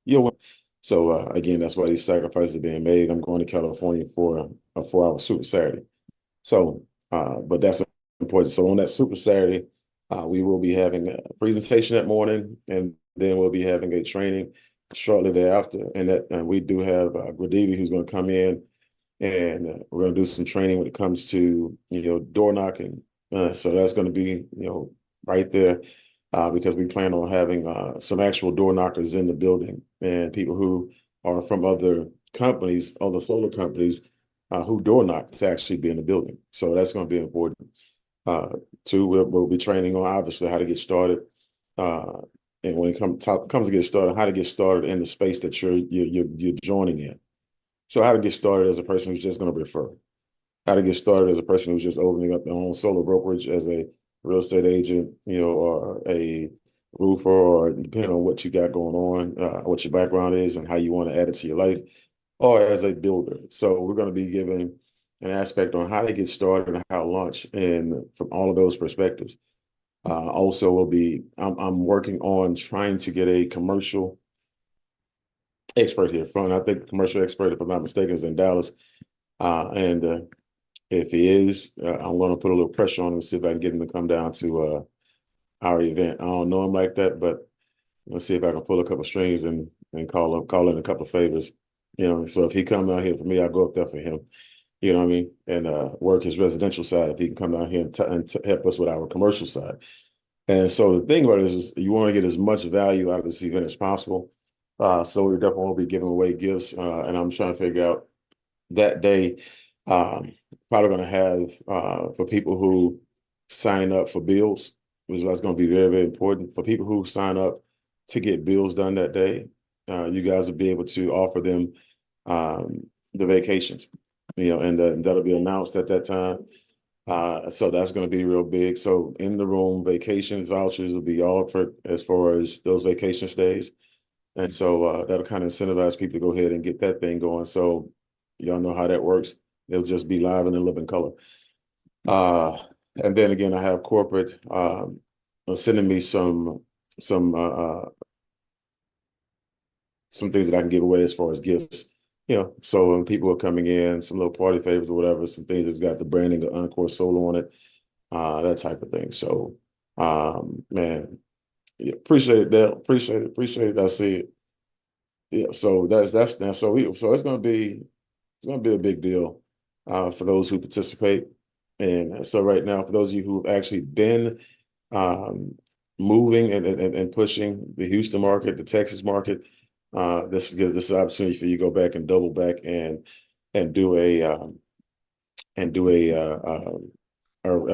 You'll. So again, that's why these sacrifices are being made. I'm going to California for a 4 hour Super Saturday. So, but that's important. So on that Super Saturday, we will be having a presentation that morning, and then we'll be having a training shortly thereafter. And we do have Gradivi who's going to come in, and we're going to do some training when it comes to door knocking. So that's going to be right there because we plan on having some actual door knockers in the building and people who are from other companies, other solar companies who door knock to actually be in the building. So that's going to be important. Two, we'll be training on obviously how to get started. Uh, and when it comes to get started, how to get started in the space that you're joining in. So how to get started as a person who's just going to refer. How to get started as a person who's just opening up their own solar brokerage as a real estate agent, or a roofer, or depending on what you got going on, what your background is and how you want to add it to your life, or as a builder. So we're going to be giving an aspect on how to get started and how to launch, and from all of those perspectives. Also, I'm working on trying to get a commercial expert here from, I think the commercial expert, if I'm not mistaken, is in Dallas. And if he is, I'm going to put a little pressure on him to see if I can get him to come down to our event. I don't know him like that, but let's see if I can pull a couple strings and call in a couple of favors. So if he come out here for me, I'll go up there for him. You know what I mean? And work his residential side if he can come down here and help us with our commercial side. And so the thing about it is you want to get as much value out of this event as possible. So we definitely will be giving away gifts, and I'm trying to figure out that day. Probably going to have for people who sign up for bills, which that's going to be very, very important. For people who sign up to get bills done that day, you guys will be able to offer them the vacations, and that'll be announced at that time. So that's going to be real big. So in the room, vacation vouchers will be offered as far as those vacation stays. And so that'll kind of incentivize people to go ahead and get that thing going. So y'all know how that works. They'll just be live and in living color. Uh, and then again, I have corporate sending me some some things that I can give away as far as gifts. So when people are coming in, some little party favors or whatever, some things that's got the branding of Encore Solo on it, that type of thing. So, man, yeah, appreciate it, Dale. Appreciate it. I see it. Yeah. So so it's gonna be a big deal for those who participate. And so right now, for those of you who've actually been um, moving and pushing the Houston market, the Texas market, this is good. This is an opportunity for you to go back and double back and do a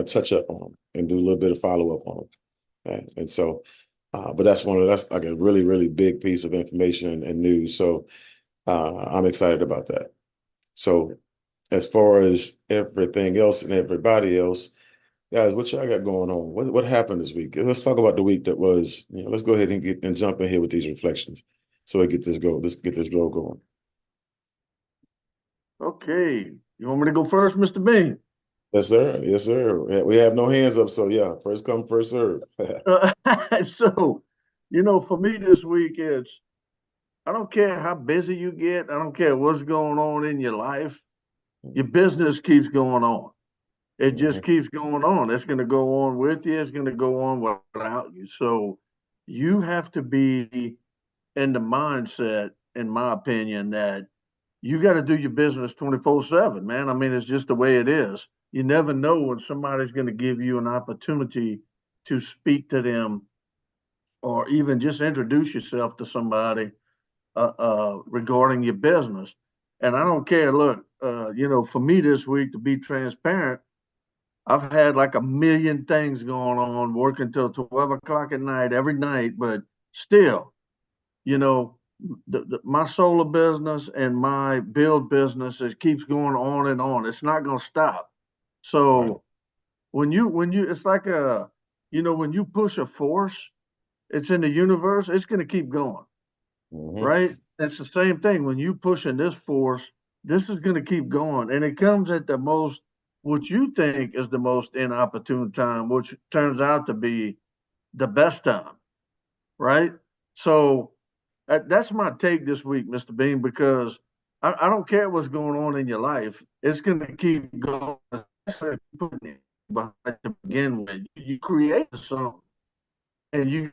touch up on them and do a little bit of follow up on them. And so, but that's like a really, really big piece of information and news. So I'm excited about that. So as far as everything else and everybody else, guys, what y'all got going on? What happened this week? Let's talk about the week that was. Let's go ahead and jump in here with these reflections, so we get this go. Let's get this drill going. Okay. You want me to go first, Mr. Bean? Yes, sir. Yes, sir. We have no hands up, so yeah, first come, first serve. Uh, so, for me this week, I don't care how busy you get, I don't care what's going on in your life, your business keeps going on. It just Mhm. keeps going on. It's going to go on with you, it's going to go on without you. So, you have to be in the mindset, in my opinion, that you got to do your business 24/7, man. I mean, it's just the way it is. You never know when somebody's going to give you an opportunity to speak to them or even just introduce yourself to somebody regarding your business. And I don't care. Look, for me this week, to be transparent, I've had like a million things going on, working till 12 o'clock at night every night, but still, you know, my solar business and my build business, it keeps going on and on. It's not going to stop. Right. So it's like when you push a force, it's in the universe, it's going to keep going, Mhm. right? It's the same thing. When you pushing this force, this is going to keep going, and it comes at the most, what you think is the most inopportune time, which turns out to be the best time, right? So That's my take this week, Mr. Bean, because I don't care what's going on in your life. It's going to keep going, especially if you put it behind to begin with. You create a song and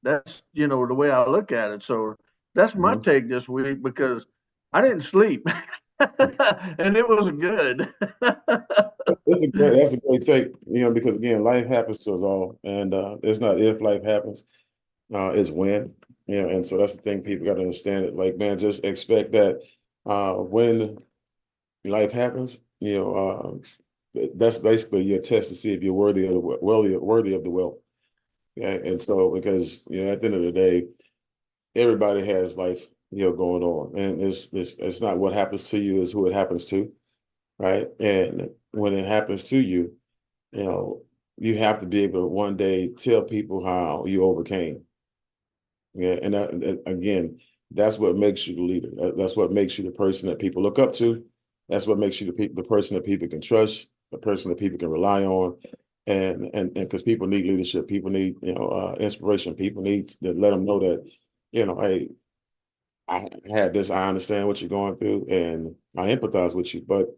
that's, the way I look at it. So that's my Mhm. take this week because I didn't sleep and it was good. That's a great take, because again, life happens to us all, and it's not if life happens, it's when, and so that's the thing people got to understand it. Like, man, just expect that when life happens, that's basically your test to see if you're worthy of the worthy of the wealth. Yeah, and so because at the end of the day, everybody has life going on, and it's not what happens to you, is who it happens to, right? And when it happens to you, you know, you have to be able to one day tell people how you overcame. Yeah, and again, that's what makes you the leader. That's what makes you the person that people look up to. That's what makes you the person that people can trust, the person that people can rely on, and because people need leadership, people need inspiration, people need to let them know that hey, I had this, I understand what you're going through, and I empathize with you, but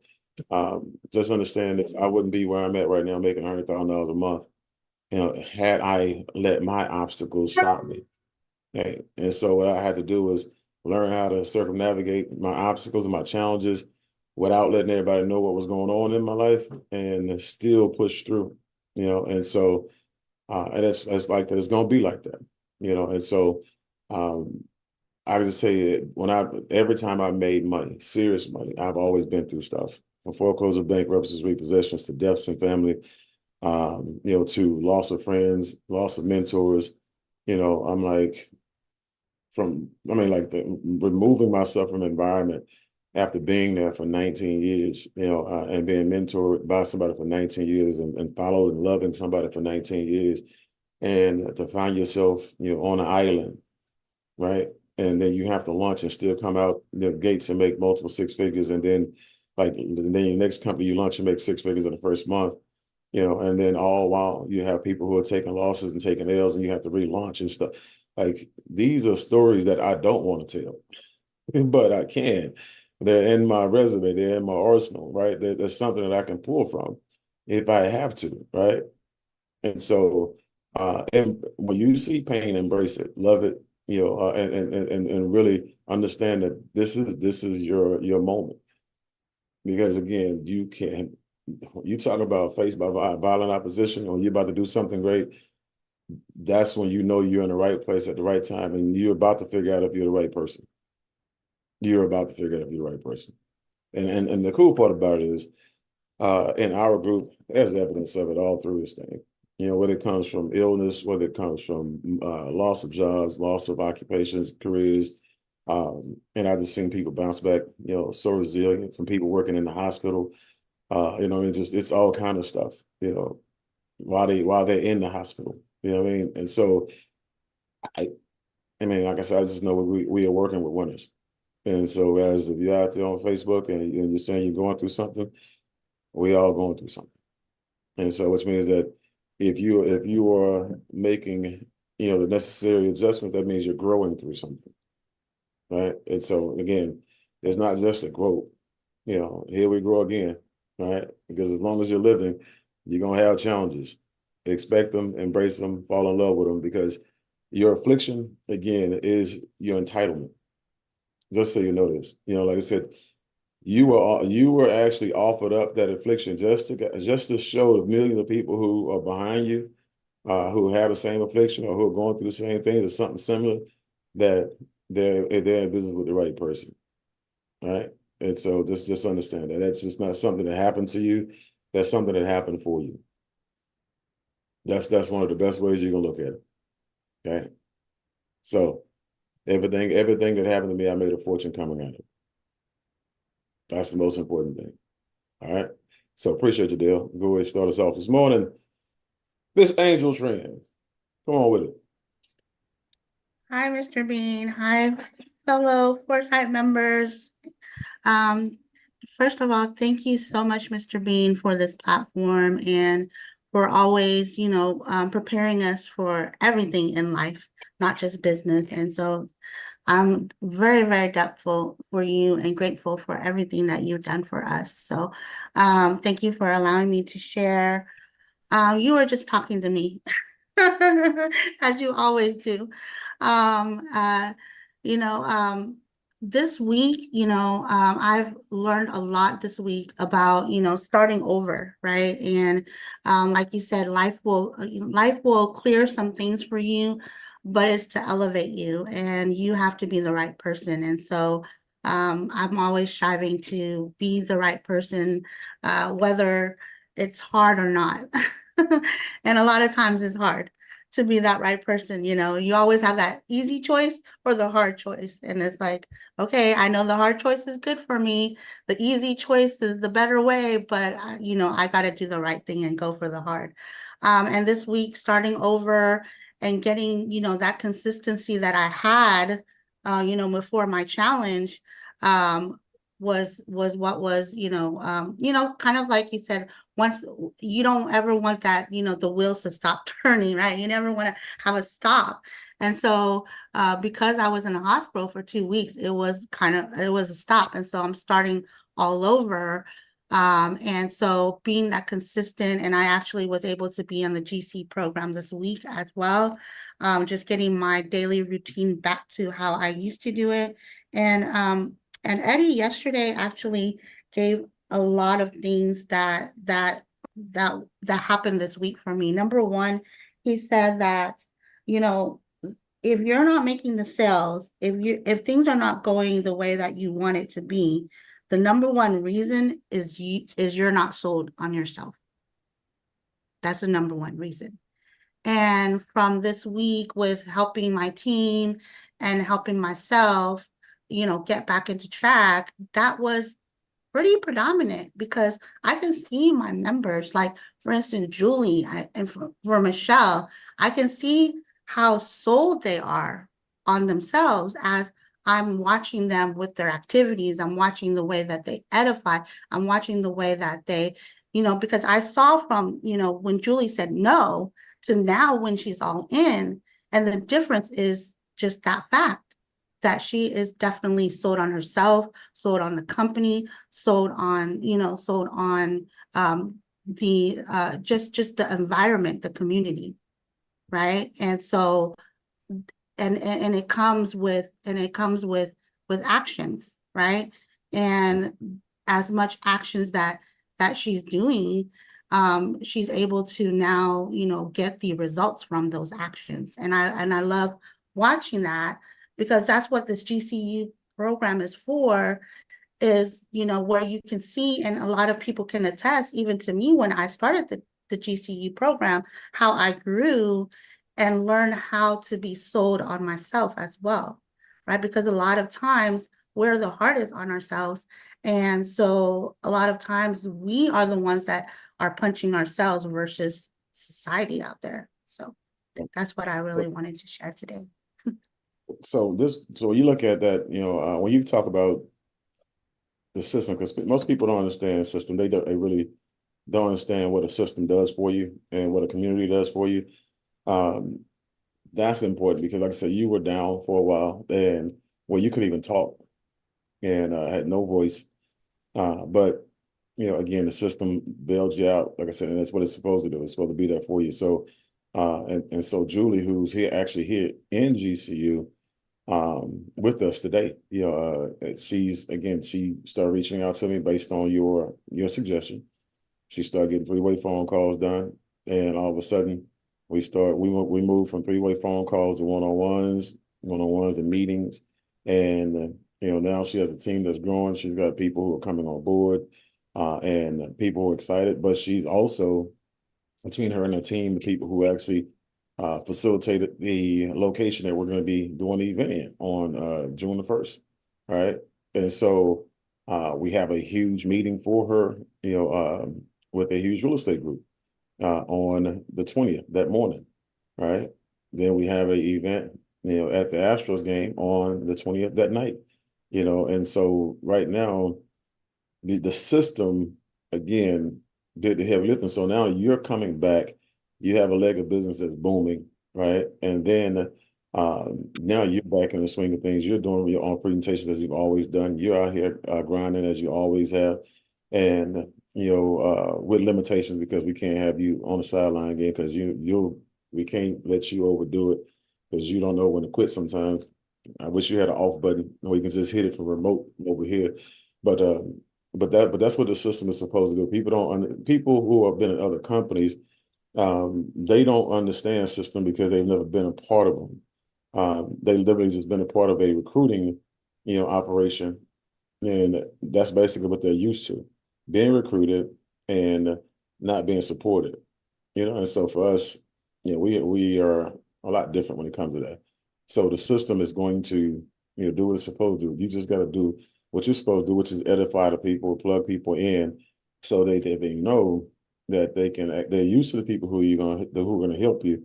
just understand this: I wouldn't be where I'm at right now, making $100,000 a month, had I let my obstacles stop me. And so what I had to do was learn how to circumnavigate my obstacles and my challenges without letting everybody know what was going on in my life, and still push through, and so and it's like that, it's gonna be like that, and so um I would just say that every time I made money, serious money, I've always been through stuff. From foreclosure, bankruptcies, repossessions, to deaths in family, to loss of friends, loss of mentors. I'm like, removing myself from the environment after being there for 19 years, and being mentored by somebody for 19 years, and followed and loving somebody for 19 years, and to find yourself, on an island, right? And then you have to launch and still come out the gates and make multiple six figures. And then then your next company you launch and make six figures in the first month, and then all while you have people who are taking losses and taking L's, and you have to relaunch and stuff. Like, these are stories that I don't want to tell, but I can. They're in my resume, they're in my arsenal, right? There's something that I can pull from if I have to, right? And so, and when you see pain, embrace it, love it, and really understand that this is your moment. Because again, you talk about faced by violent opposition, or you're about to do something great. That's when you know you're in the right place at the right time, and you're about to figure out if you're the right person. You're about to figure out if you're the right person. And the cool part about it is, in our group, there's evidence of it all through this thing. Whether it comes from illness, whether it comes from loss of jobs, loss of occupations, careers. And I've just seen people bounce back, so resilient, from people working in the hospital. It's all kind of stuff, while they're in the hospital. You know what I mean? And so I I mean, like I said, I just know we are working with winners. And so, as if you're out there on Facebook and you're saying you're going through something, we all going through something. And so, which means that if you are making the necessary adjustments, that means you're growing through something, right? And so, again, it's not just a growth. Here we grow again, right? Because as long as you're living, you're gonna have challenges. Expect them, embrace them, fall in love with them, because your affliction, again, is your entitlement. Just so you know this, like I said, you were actually offered up that affliction just to show the millions of people who are behind you, who have the same affliction, or who are going through the same thing or something similar, that they're in business with the right person, right? And so just understand that that's just not something that happened to you. That's something that happened for you. That's one of the best ways you can look at it. Okay. So everything that happened to me, I made a fortune coming out of it. That's the most important thing. All right. So appreciate you, Dale. Go ahead and start us off this morning. Miss Angel Trend. Come on with it. Hi, Mr. Bean. Hi, fellow Foresight members. Um, First of all, thank you so much, Mr. Bean, for this platform and for always, preparing us for everything in life, not just business. And so I'm very, very grateful for you and grateful for everything that you've done for us. So thank you for allowing me to share. You were just talking to me, as you always do. Um, uh, you know, this week, I've learned a lot this week about, starting over, right? And like you said, life will clear some things for you, but it's to elevate you, and you have to be the right person. And so I'm always striving to be the right person, whether it's hard or not. And a lot of times it's hard to be that right person. You always have that easy choice or the hard choice. And it's like, okay, I know the hard choice is good for me. The easy choice is the better way, but I got to do the right thing and go for the hard. And this week, starting over and getting, that consistency that I had, before my challenge, was what was, kind of like you said, once you don't ever want that, the wheels to stop turning, right? You never want to have a stop. And so because I was in the hospital for 2 weeks, it was a stop. And so I'm starting all over. And so being that consistent, and I actually was able to be on the GC program this week as well. Just getting my daily routine back to how I used to do it. And Eddie yesterday actually gave a lot of things that happened this week for me. Number one, he said that, you know, if you're not making the sales, if things are not going the way that you want it to be, the number one reason is you're not sold on yourself. That's the number one reason. And from this week, with helping my team and helping myself, get back into track, that was pretty predominant, because I can see my members, like for instance, Julie, and for Michelle, I can see how sold they are on themselves as I'm watching them with their activities. I'm watching the way that they edify. I'm watching the way that they, because I saw from, when Julie said no to now when she's all in. And the difference is just that fact that she is definitely sold on herself, sold on the company, sold on the just the environment, the community, right? And so and it comes with actions, right? And as much actions that she's doing, she's able to now, get the results from those actions. And I love watching that, because that's what this GCU program is for, is, where you can see, and a lot of people can attest, even to me when I started the GCU program, how I grew and learned how to be sold on myself as well, right? Because a lot of times we're the hardest on ourselves. And so a lot of times we are the ones that are punching ourselves versus society out there. So that's what I really wanted to share today. So when you look at that, when you talk about the system, because most people don't understand the system. They really don't understand what a system does for you and what a community does for you. Um, that's important, because like I said, you were down for a while, and you couldn't even talk, and had no voice. But again, the system bails you out, like I said, and that's what it's supposed to do. It's supposed to be there for you. So and so Julie, who's here in GCU, with us today, she started reaching out to me based on your suggestion. She started getting three-way phone calls done, and all of a sudden we moved from three-way phone calls to one-on-ones to meetings. And now she has a team that's growing. She's got people who are coming on board, and people who are excited. But she's also, between her and her team, the people who actually facilitated the location that we're going to be doing the event in on June the 1st, right? And so we have a huge meeting for her, with a huge real estate group on the 20th that morning, right? Then we have an event, at the Astros game on the 20th that night, and so right now the system, again, did the heavy lifting. So now you're coming back, you have a leg of business that's booming, right? And then Now you're back in the swing of things. You're doing your own presentations as you've always done. You're out here grinding as you always have, and with limitations because we can't have you on the sideline again because we can't let you overdo it because you don't know when to quit sometimes. I wish you had an off button where you can just hit it from remote over here, but that's what the system is supposed to do. People who have been in other companies, they don't understand system because they've never been a part of them. They literally just been a part of a recruiting, operation, and that's basically what they're used to, being recruited and not being supported. And so for us, we are a lot different when it comes to that. So the system is going to, do what it's supposed to do. You just got to do what you're supposed to do, which is edify the people, plug people in, so they know that they're used to the people who are gonna help you.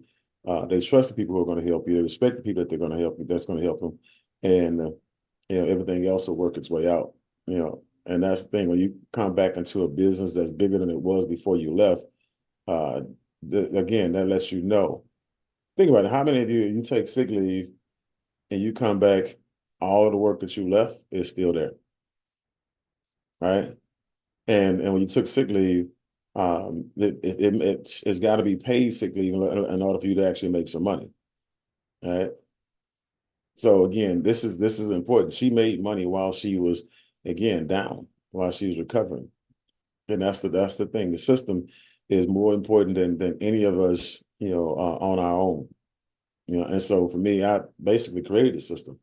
They trust the people who are going to help you. They respect the people that they're going to help you. That's going to help them, and everything else will work its way out. And that's the thing when you come back into a business that's bigger than it was before you left. Uh, Again, that lets you know. Think about it. How many of you take sick leave and you come back, all of the work that you left is still there, right? And when you took sick leave, it's got to be paid sick leave in order for you to actually make some money, right? So again, this is important. She made money while she was again down, while she was recovering, and that's the thing. The system is more important than any of us, on our own. And so for me, I basically created the system,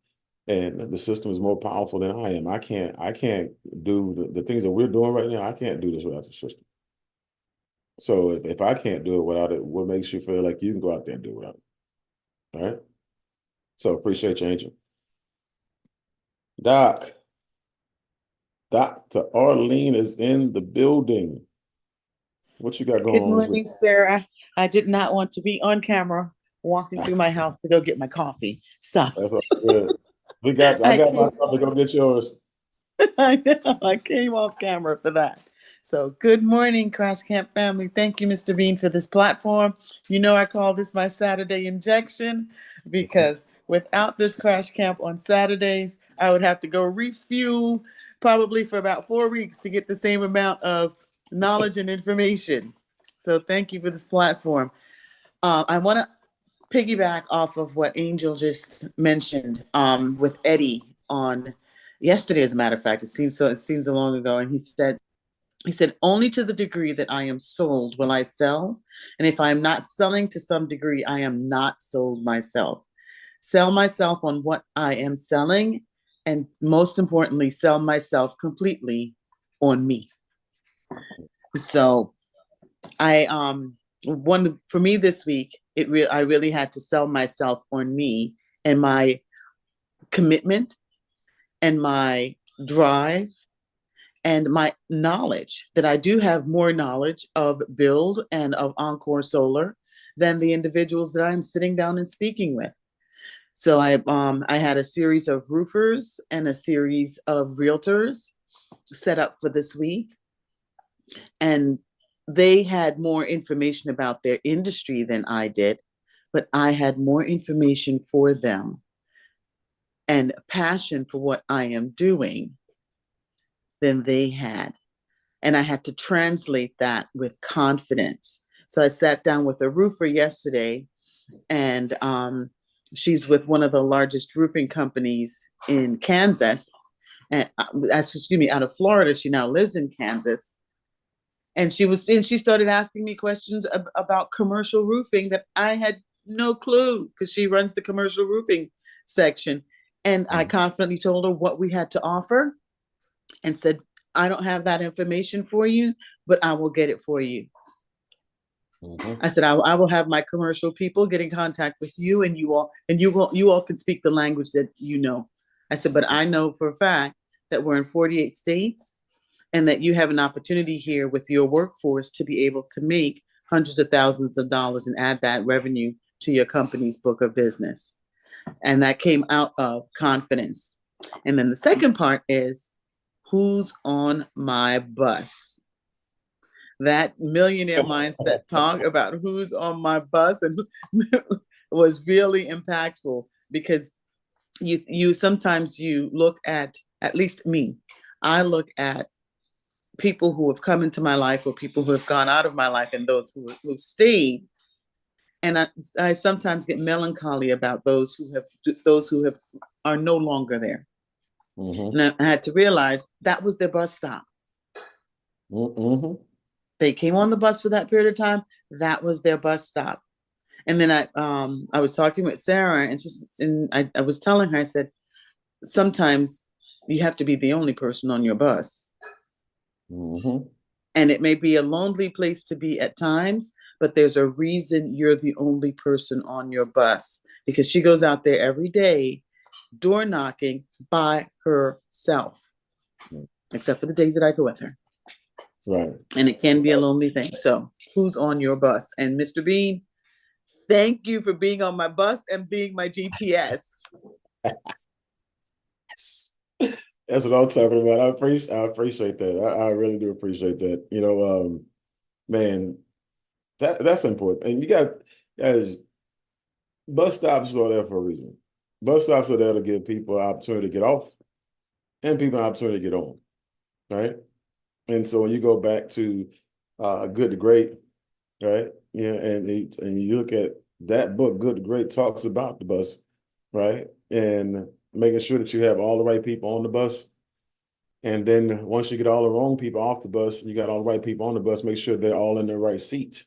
and the system is more powerful than I am. I can't do the things that we're doing right now. I can't do this without the system. So if I can't do it without it, what makes you feel like you can go out there and do it without it? All right. So appreciate you, Angel. Doc, Dr. Arlene is in the building. What you got going Good on this week? morning, sir. I did not want to be on camera walking through my house to go get my coffee. So That's all good. I I got my came, coffee. Go get yours. I know, I came off camera for that. So good morning, Crashcamp family. Thank you, Mr. Bean, for this platform. I call this my Saturday injection because without this Crash Camp on Saturdays, I would have to go refuel probably for about 4 weeks to get the same amount of knowledge and information. So thank you for this platform. I want to piggyback off of what Angel just mentioned with Eddie on yesterday. As a matter of fact, it seems so long ago, and he said only to the degree that I am sold will I sell, and if I am not selling to some degree, I am not sold myself. Sell myself on what I am selling, and most importantly, sell myself completely on me. So for me this week, I really had to sell myself on me and my commitment and my drive and my knowledge, that I do have more knowledge of Build and of Encore Solar than the individuals that I'm sitting down and speaking with. So I had a series of roofers and a series of realtors set up for this week, and they had more information about their industry than I did, but I had more information for them and passion for what I am doing than they had. And I had to translate that with confidence. So I sat down with a roofer yesterday, and she's with one of the largest roofing companies in Kansas, and out of Florida. She now lives in Kansas. And she started asking me questions about commercial roofing that I had no clue, because she runs the commercial roofing section. And I confidently told her what we had to offer and said, I don't have that information for you, but I will get it for you. I said, I will have my commercial people get in contact with you, and you all can speak the language that you know. I said, but I know for a fact that we're in 48 states, and that you have an opportunity here with your workforce to be able to make hundreds of thousands of dollars and add that revenue to your company's book of business. And that came out of confidence. And then the second part is, who's on my bus? That millionaire mindset talk about who's on my bus and was really impactful, because you sometimes you look at least me, I look at people who have come into my life or people who have gone out of my life and those who've stayed. And I sometimes get melancholy about those who have are no longer there. Mm-hmm. And I had to realize that was their bus stop. Mm-hmm. They came on the bus for that period of time. That was their bus stop. And then I was talking with Sarah, and I was telling her, I said, sometimes you have to be the only person on your bus. Mm-hmm. And it may be a lonely place to be at times, but there's a reason you're the only person on your bus, because she goes out there every day door knocking by herself, except for the days that I go with her. Right. And it can be a lonely thing. So who's on your bus? And Mr. Bean, thank you for being on my bus and being my GPS. That's what I'm talking about. I appreciate that. I really do appreciate that. Man, that's important. And you got, as bus stops are there for a reason. Bus stops are there to give people an opportunity to get off and people an opportunity to get on. Right. And so when you go back to Good to Great, right? Yeah, and you look at that book, Good to Great, talks about the bus, right? And making sure that you have all the right people on the bus. And then once you get all the wrong people off the bus, you got all the right people on the bus, make sure they're all in the right seat.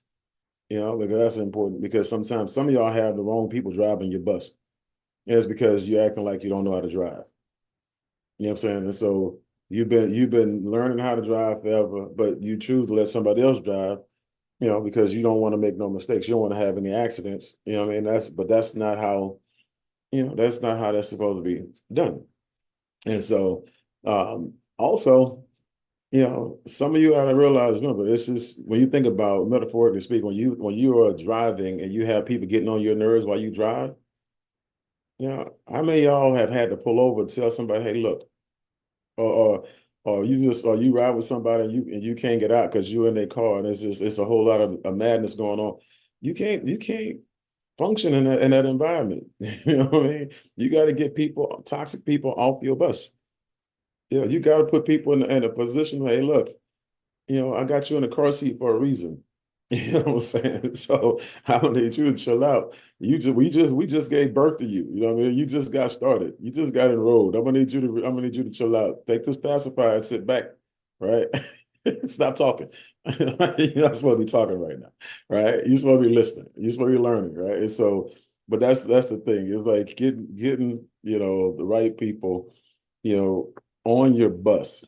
Because that's important, because sometimes some of y'all have the wrong people driving your bus. And it's because you're acting like you don't know how to drive. You know what I'm saying? And so you've been learning how to drive forever, but you choose to let somebody else drive, because you don't want to make no mistakes. You don't want to have any accidents. You know what I mean? That's not how, that's not how that's supposed to be done. And so also, some of you gotta realize, remember, this is when you think about, metaphorically speaking, when you are driving and you have people getting on your nerves while you drive, how many of y'all have had to pull over and tell somebody, hey, look, or or you ride with somebody and you can't get out because you're in their car and it's a whole lot of madness going on. You can't function in that environment. You know what I mean? You got to get toxic people off your bus. You got to put people in a position where, hey, look, I got you in the car seat for a reason. You know what I'm saying? So I don't need you to chill out. We just gave birth to you. You know what I mean? You just got started. You just got enrolled. I'm gonna need you to chill out. Take this pacifier and sit back, right? Stop talking. You're not supposed to be talking right now, right? You're supposed to be listening. You're supposed to be learning, right? And so, but that's the thing. It's like getting the right people, on your bus,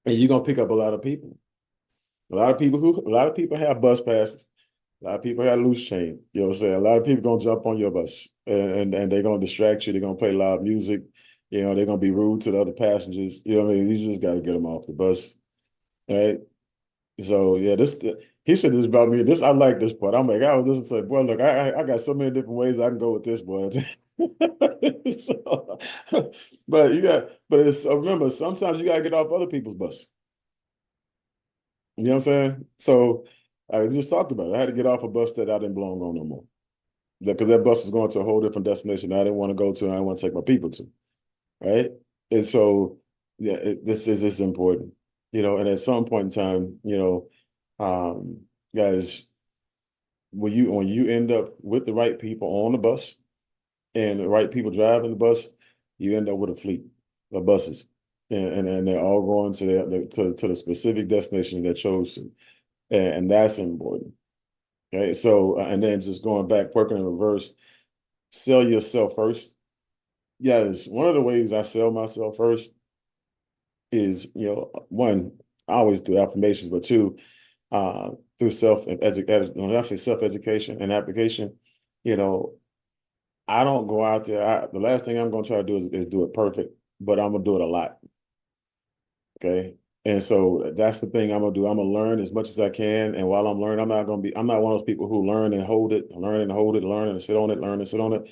and you're gonna pick up a lot of people. A lot of people have bus passes. A lot of people have loose chain. You know what I'm saying? A lot of people gonna jump on your bus and they're gonna distract you. They're gonna play loud music. They're gonna be rude to the other passengers. You know what I mean? You just gotta get them off the bus. Right. So yeah, he said this about me. I like this part. I'm like, I was listening to, boy, look, I got so many different ways I can go with this, boy. So, but remember, sometimes you gotta get off other people's bus. You know what I'm saying? So I just talked about it. I had to get off a bus that I didn't belong on no more. Because that bus was going to a whole different destination I didn't want to go to and I didn't want to take my people to. Right. And so, yeah, this is important. And at some point in time, guys, when you end up with the right people on the bus and the right people driving the bus, you end up with a fleet of buses. And they're all going to the specific destination they chose to. And that's important. Okay. So, and then just going back, working in reverse, sell yourself first. Yes. One of the ways I sell myself first is, one, I always do affirmations, but two, through self-education. When I say self-education and application, you know, I don't go out there. The last thing I'm going to try to do is do it perfect, but I'm going to do it a lot. Okay. And so that's the thing I'm gonna do. I'm gonna learn as much as I can. And while I'm learning, I'm not one of those people who learn and hold it, learn and hold it, learn and sit on it, learn and sit on it,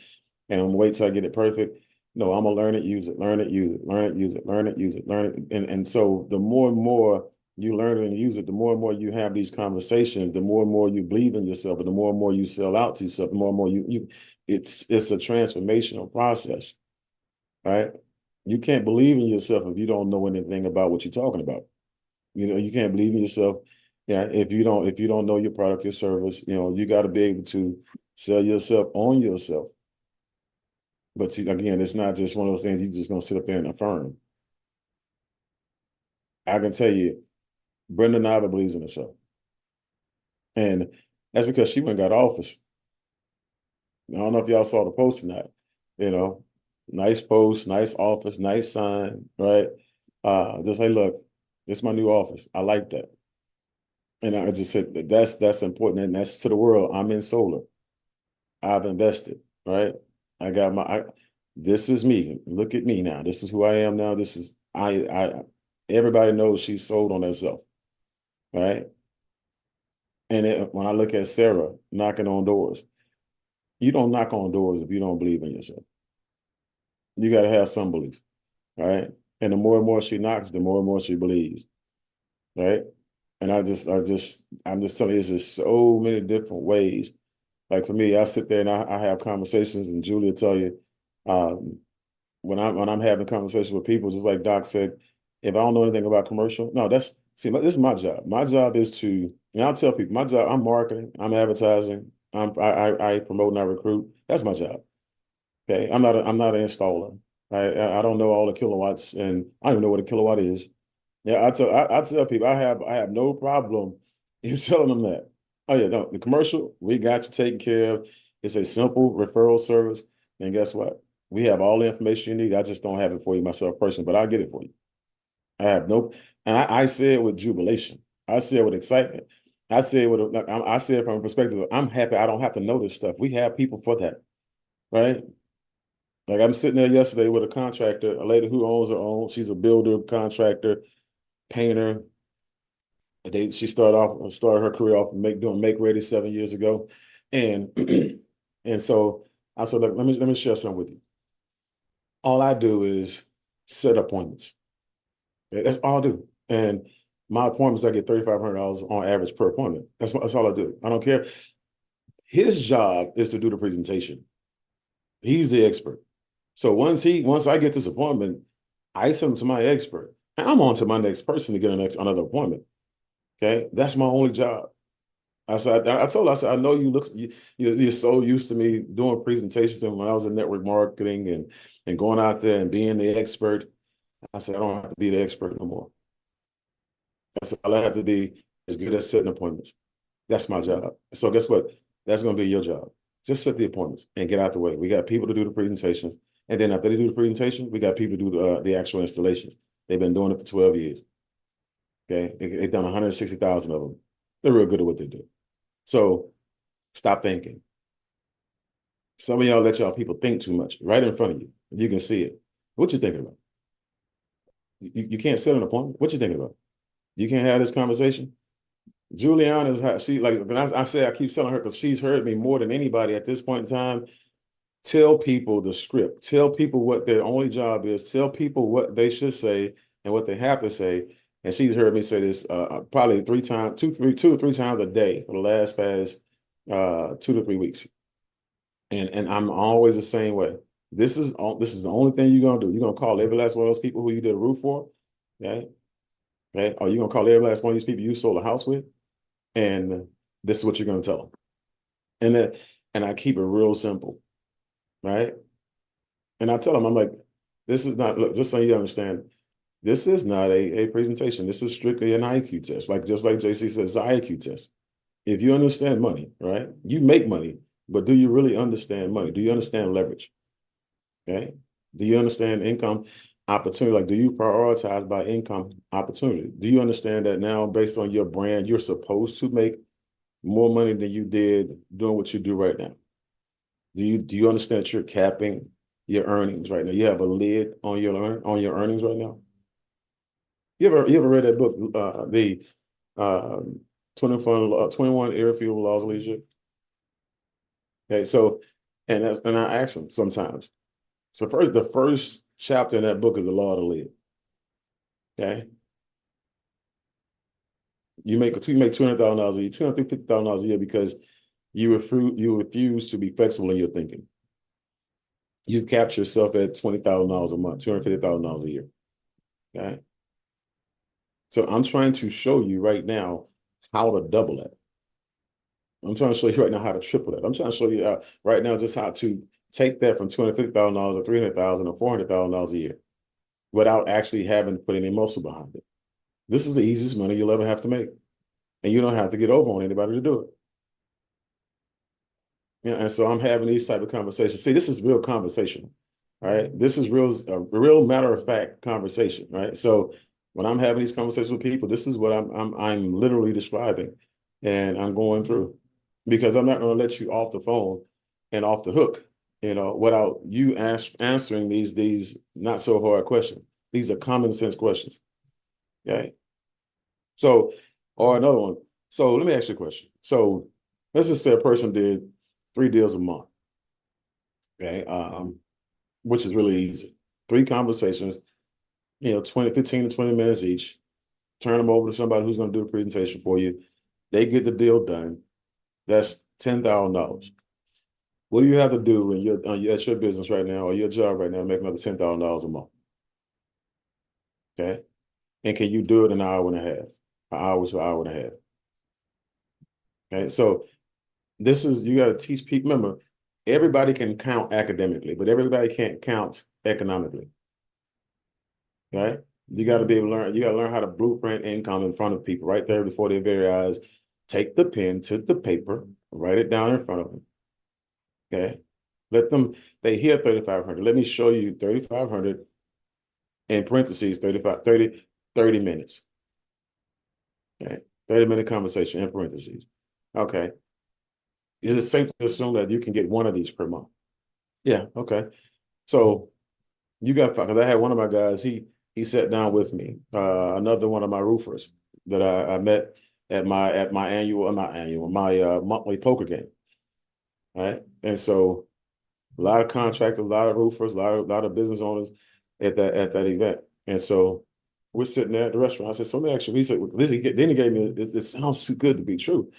and I'm wait till I get it perfect. No, I'm gonna learn it, use it, learn it, use it, learn it, use it, learn it, use it, learn it. And so the more and more you learn and use it, the more and more you have these conversations, the more and more you believe in yourself, and the more and more you sell out to yourself, the more and more it's a transformational process, right? You can't believe in yourself if you don't know anything about what you're talking about. You can't believe in yourself. Yeah, if you don't know your product, your service, you got to be able to sell yourself on yourself. But again, it's not just one of those things you're just gonna sit up there and affirm. I can tell you, Brenda Nava believes in herself. And that's because she went and got office. I don't know if y'all saw the post or not. Nice post, nice office, nice sign, right? Just say, look, this is my new office. I like that. And I just said that's important. And that's to the world. I'm in solar. I've invested, right? I got this is me. Look at me now. This is who I am now. This is everybody knows she's sold on herself, right? And when I look at Sarah knocking on doors, you don't knock on doors if you don't believe in yourself. You got to have some belief, right? And the more and more she knocks, the more and more she believes, right? And I'm just telling you, there's just so many different ways. Like for me, I sit there and I have conversations, and Julia tell you, when I'm having conversations with people, just like Doc said, if I don't know anything about commercial, no, this is my job. My job is to, and I'll tell people, my job, I'm marketing, I'm advertising, I promote and I recruit. That's my job. Okay, I'm not an installer. I don't know all the kilowatts, and I don't even know what a kilowatt is. Yeah, I tell people I have no problem in telling them that. Oh yeah, no, the commercial we got you taken care of. It's a simple referral service, and guess what? We have all the information you need. I just don't have it for you myself personally, but I'll get it for you. I have no, and I say it with jubilation. I say it with excitement. I say it I say it from a perspective of I'm happy I don't have to know this stuff. We have people for that, right? Like I'm sitting there yesterday with a contractor, a lady who owns her own. She's a builder, contractor, painter. She started her career off doing make ready 7 years ago, and and so I said, look, let me share something with you. All I do is set appointments. That's all I do, and my appointments I get $3,500 on average per appointment. That's all I do. I don't care. His job is to do the presentation. He's the expert. So once I get this appointment, I send him to my expert, and I'm on to my next person to get another appointment. Okay, that's my only job. I told her, I said, I know you're so used to me doing presentations, and when I was in network marketing and going out there and being the expert, I said, I don't have to be the expert no more. I said, all I have to be is good at setting appointments. That's my job. So guess what? That's going to be your job. Just set the appointments and get out the way. We got people to do the presentations. And then after they do the presentation, we got people to do the actual installations. They've been doing it for 12 years. Okay. They've done 160,000 of them. They're real good at what they do. So stop thinking. Some of y'all let y'all people think too much right in front of you. You can see it. What you thinking about? You can't set an appointment. What you thinking about? You can't have this conversation. Juliana is how she like. When I say I keep telling her because she's heard me more than anybody at this point in time. Tell people the script. Tell people what their only job is. Tell people what they should say and what they have to say. And she's heard me say this probably two or three times a day for the past 2 to 3 weeks. And I'm always the same way. This is the only thing you're gonna do. You're gonna call every last one of those people who you did a roof for, okay? Okay, or you're gonna call every last one of these people you sold a house with, and this is what you're gonna tell them. And I keep it real simple, right? And I tell them, I'm like, this is not, look, just so you understand, this is not a presentation. This is strictly an IQ test. Just like JC says, it's an IQ test. If you understand money, right? You make money, but do you really understand money? Do you understand leverage? Okay. Do you understand income opportunity? Like, do you prioritize by income opportunity? Do you understand that now, based on your brand, you're supposed to make more money than you did doing what you do right now? Do you understand that you're capping your earnings right now? You have a lid on your earnings right now. You ever read that book, the 21 Irrefutable Laws of Leadership? Okay, so and I ask them sometimes. So the first chapter in that book is the law of the lid. Okay. You make $200,000 a year, $250,000 a year because you refuse to be flexible in your thinking. You've capped yourself at $20,000 a month, $250,000 a year. Okay. So I'm trying to show you right now how to double that. I'm trying to show you right now how to triple that. I'm trying to show you right now just how to take that from $250,000 to $300,000 or $400,000 a year without actually having to put any muscle behind it. This is the easiest money you'll ever have to make. And you don't have to get over on anybody to do it. Yeah, and so I'm having these type of conversations. See, this is real conversation, right? This is a real matter of fact conversation, right? So when I'm having these conversations with people, this is what I'm literally describing, and I'm going through, because I'm not going to let you off the phone and off the hook, without you answering these not so hard questions. These are common sense questions. Okay. So, or another one. So let me ask you a question. So let's just say a person did 3 deals a month. Okay. Which is really easy. 3 conversations, 15 to 20 minutes each. Turn them over to somebody who's going to do the presentation for you. They get the deal done. That's $10,000. What do you have to do when you're at your business right now or your job right now to make another $10,000 a month? Okay. And can you do it in an hour and a half? An hour to an hour and a half. Okay. So you got to teach people. Remember, everybody can count academically, but everybody can't count economically. Right? You got to be able to learn. You got to learn how to blueprint income in front of people right there before their very eyes. Take the pen to the paper, write it down in front of them. Okay. They hear 3,500. Let me show you 3,500 in parentheses, 30 minutes. Okay. 30-minute conversation in parentheses. Okay. Is it safe to assume that you can get one of these per month? Yeah. Okay. So you got, because I had one of my guys, he sat down with me, another one of my roofers that I met at my monthly poker game. Right. And so a lot of contractors, a lot of roofers, a lot of business owners at that event. And so we're sitting there at the restaurant. I said, so let me actually, he said, then he gave me, it sounds too good to be true.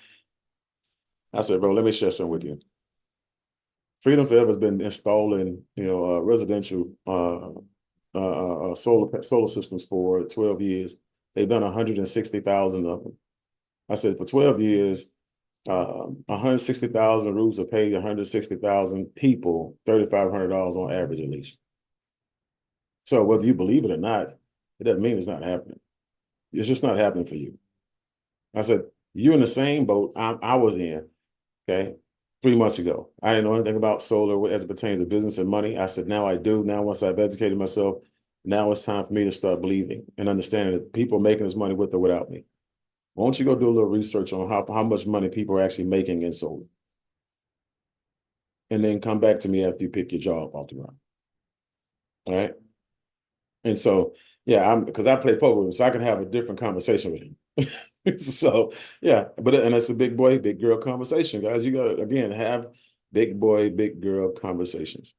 I said, bro, let me share something with you. Freedom Forever has been installing, residential solar systems for 12 years. They've done 160,000 of them. I said, for 12 years, 160,000 roofs are paid 160,000 people $3,500 on average at least. So whether you believe it or not, it doesn't mean it's not happening. It's just not happening for you. I said, you're in the same boat I was in, okay, 3 months ago. I didn't know anything about solar as it pertains to business and money. I said, now I do. Now, once I've educated myself, now it's time for me to start believing and understanding that people are making this money with or without me. Why don't you go do a little research on how much money people are actually making in solar? And then come back to me after you pick your job off the ground. All right. And so, yeah, because I play poker with him, so I can have a different conversation with him. So, yeah, and it's a big boy, big girl conversation, guys. You got to, again, have big boy, big girl conversations.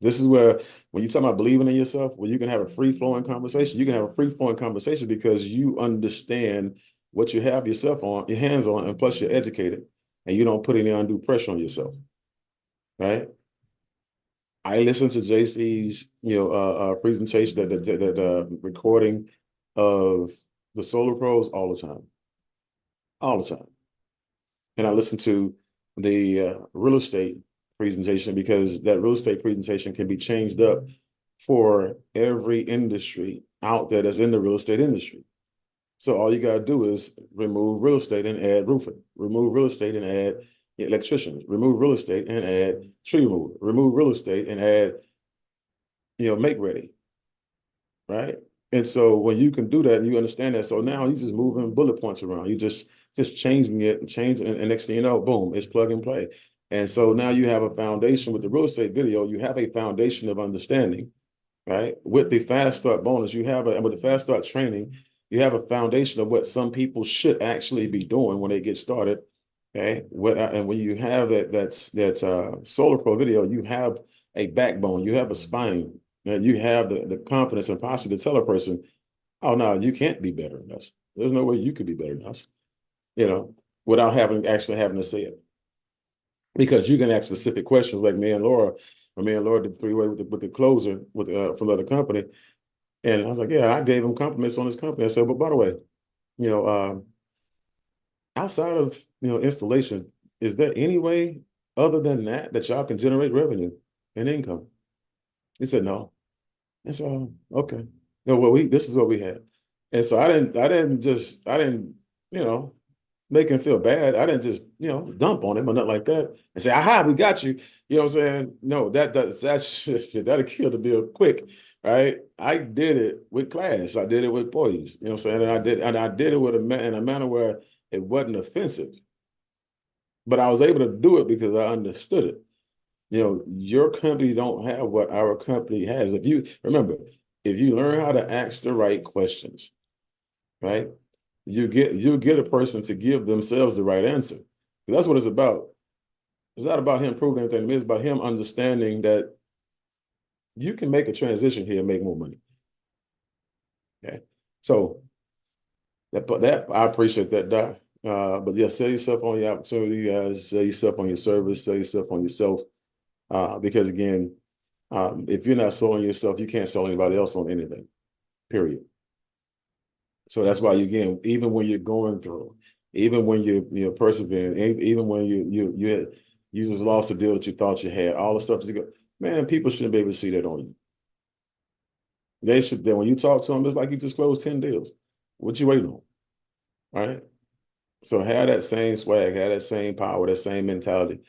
This is where, when you talk about believing in yourself, where you can have a free-flowing conversation, you can have a free-flowing conversation because you understand what you have your hands on, and plus you're educated, and you don't put any undue pressure on yourself, right? I listen to JC's, presentation, that recording of the Solar Pros all the time, and I listen to the real estate presentation because that real estate presentation can be changed up for every industry out there that's in the real estate industry. So all you gotta do is remove real estate and add roofing, remove real estate and add electricians, remove real estate and add tree removal, remove real estate and add, make ready, right? And so when you can do that and you understand that, so now you just moving bullet points around, you just changing it and next thing you know, boom, it's plug and play. And so now you have a foundation with the real estate video, you have a foundation of understanding, right? With the fast start bonus, and with the fast start training, you have a foundation of what some people should actually be doing when they get started. Okay. And when you have that Solar Pro video, you have a backbone, you have a spine, you have the confidence and posture to tell a person, oh no, you can't be better than us. There's no way you could be better than us, without actually having to say it. Because you can ask specific questions like me and Laura, or me and Laura did three-way with the closer from another company. And I was like, yeah, I gave him compliments on his company. I said, but by the way, you know, outside of installations, is there any way other than that y'all can generate revenue and income? He said no. And so okay. No, well, this is what we had. And so I didn't, make him feel bad. I didn't just, dump on him or nothing like that and say, aha, we got you. You know what I'm saying? No, that's just, that'll kill the bill quick. Right. I did it with class. I did it with poise. You know what I'm saying? And I did it in a manner where it wasn't offensive. But I was able to do it because I understood it. Your company don't have what our company has. If you learn how to ask the right questions, right? You'll get a person to give themselves the right answer. That's what it's about. It's not about him proving anything to me. It's about him understanding that you can make a transition here and make more money. Okay. So that I appreciate that, Doc. But yeah, sell yourself on your opportunity, guys. Sell yourself on your service. Sell yourself on yourself. Because again, if you're not selling yourself, you can't sell anybody else on anything. Period. So that's why again, even when you're going through, even when you're persevering, even when you just lost a deal that you thought you had, all the stuff that you go, man, people shouldn't be able to see that on you. They should. Then when you talk to them, it's like you just closed 10 deals. What you waiting on, right? So have that same swag, have that same power, that same mentality,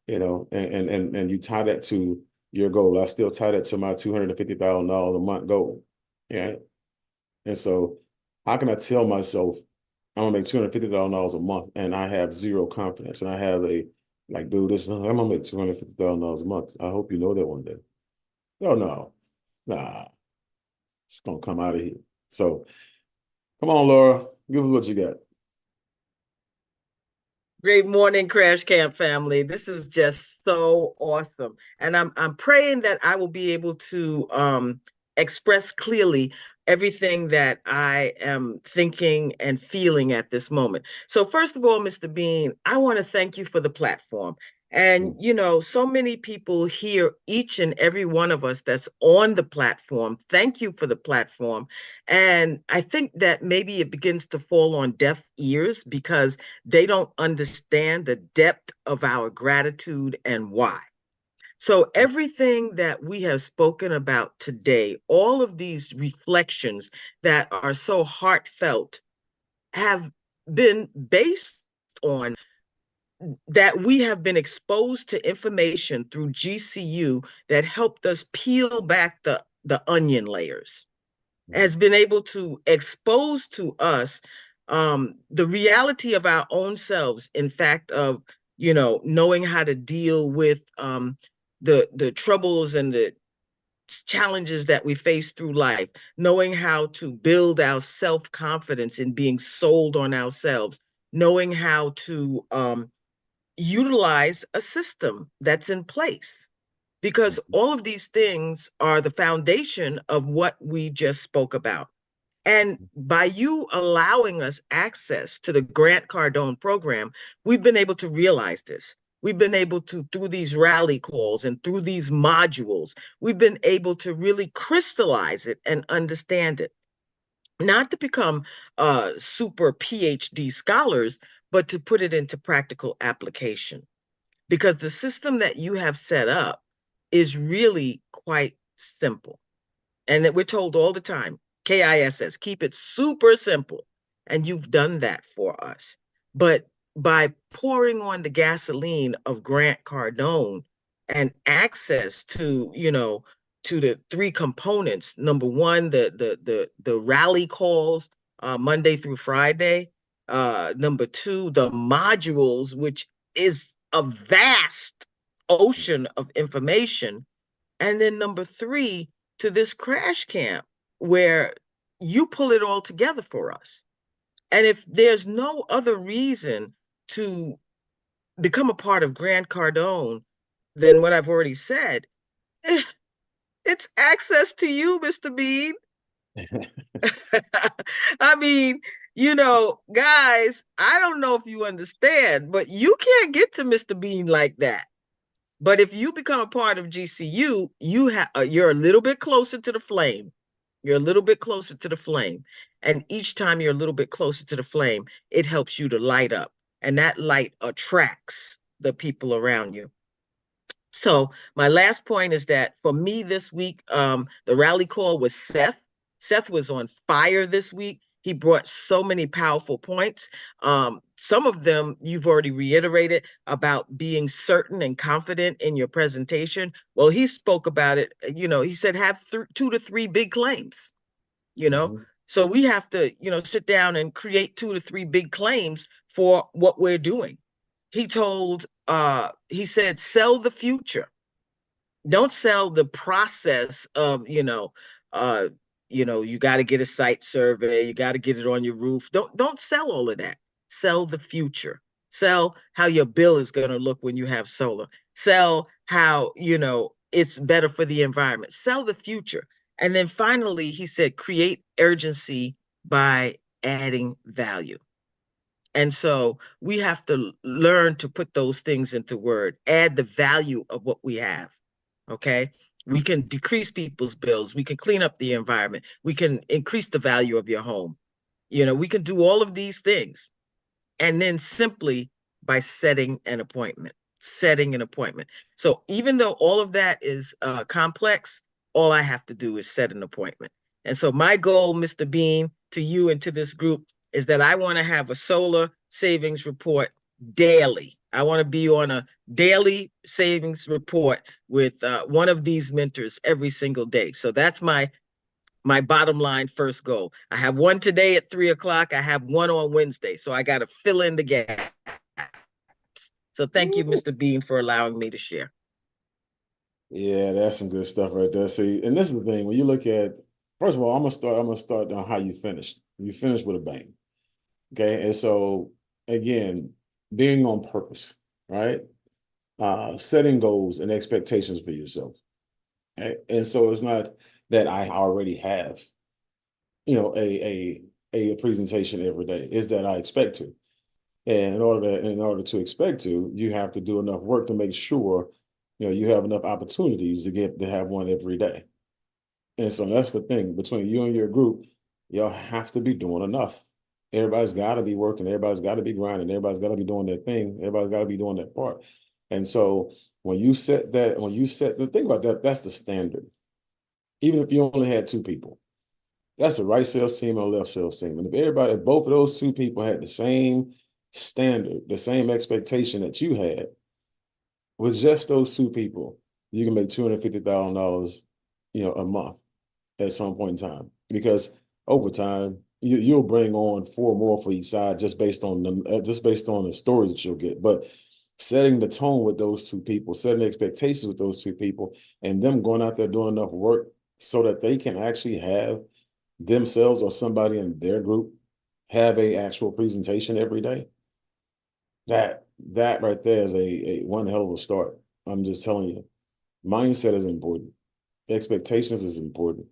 and you tie that to your goal. I still tie that to my $250,000 a month goal. Yeah. And so how can I tell myself I'm gonna make $250,000 a month and I have zero confidence and I have dude, I'm gonna make $250,000 a month. I hope you know that one day. Oh no, nah, it's gonna come out of here. So come on, Laura, give us what you got. Great morning, Crashcamp family. This is just so awesome. And I'm praying that I will be able to express clearly everything that I am thinking and feeling at this moment. So first of all, Mr. Bean, I want to thank you for the platform. And, so many people here, each and every one of us that's on the platform, thank you for the platform. And I think that maybe it begins to fall on deaf ears because they don't understand the depth of our gratitude and why. So everything that we have spoken about today, all of these reflections that are so heartfelt have been based on that we have been exposed to information through GCU that helped us peel back the onion layers, has been able to expose to us the reality of our own selves, in fact, of, knowing how to deal with the troubles and the challenges that we face through life, knowing how to build our self-confidence in being sold on ourselves, knowing how to utilize a system that's in place, because all of these things are the foundation of what we just spoke about. And by you allowing us access to the Grant Cardone program, we've been able to realize this. We've been able to, through these rally calls and through these modules, we've been able to really crystallize it and understand it. Not to become super PhD scholars, but to put it into practical application. Because the system that you have set up is really quite simple. And that we're told all the time, KISS, keep it super simple. And you've done that for us. But by pouring on the gasoline of Grant Cardone and access to, to the three components. Number one, the rally calls Monday through Friday. Number two, the modules, which is a vast ocean of information. And then number three, to this crash camp where you pull it all together for us. And if there's no other reason to become a part of Grant Cardone than what I've already said, it's access to you, Mr. Bean. I mean, Guys, I don't know if you understand, but you can't get to Mr. Bean like that. But if you become a part of GCU, you're a little bit closer to the flame. You're a little bit closer to the flame. And each time you're a little bit closer to the flame, it helps you to light up. And that light attracts the people around you. So my last point is that for me this week, the rally call was Seth. Seth was on fire this week. He brought so many powerful points. Some of them you've already reiterated about being certain and confident in your presentation. Well, he spoke about it. He said have 2 to 3 big claims. So we have to, sit down and create 2 to 3 big claims for what we're doing. He said, sell the future. Don't sell the process of, you got to get a site survey, you got to get it on your roof. Don't sell all of that. Sell the future. Sell how your bill is going to look when you have solar. Sell how, it's better for the environment. Sell the future. And then finally, he said, create urgency by adding value. And so we have to learn to put those things into word, add the value of what we have. Okay. We can decrease people's bills. We can clean up the environment. We can increase the value of your home. We can do all of these things. And then simply by setting an appointment. So even though all of that is complex, all I have to do is set an appointment. And so my goal, Mr. Bean, to you and to this group is that I want to have a solar savings report daily. I want to be on a daily savings report with one of these mentors every single day. So that's my bottom line first goal. I have one today at 3:00. I have one on Wednesday. So I got to fill in the gaps. So thank you, Mr. Bean, for allowing me to share. Yeah, that's some good stuff right there. See, and this is the thing, when you look at, first of all, I'm gonna start on how you finished. You finished with a bang. Okay. And so again, being on purpose, right? Setting goals and expectations for yourself. And so it's not that I already have, a presentation every day. It's that I expect to. And in order to expect to, you have to do enough work to make sure, you have enough opportunities to have one every day. And so that's the thing between you and your group, y'all have to be doing enough. Everybody's got to be working. Everybody's got to be grinding. Everybody's got to be doing their thing. Everybody's got to be doing their part. And so when you set the thing about that, that's the standard. Even if you only had 2 people, that's the right sales team and a left sales team. And if both of those 2 people had the same standard, the same expectation that you had, with just those 2 people, you can make $250,000, a month at some point in time. Because over time, you'll bring on 4 more for each side just based on the story that you'll get. But setting the tone with those 2 people, setting expectations with those 2 people, and them going out there doing enough work so that they can actually have themselves or somebody in their group have a actual presentation every day. That right there is a one hell of a start. I'm just telling you, mindset is important. Expectations is important.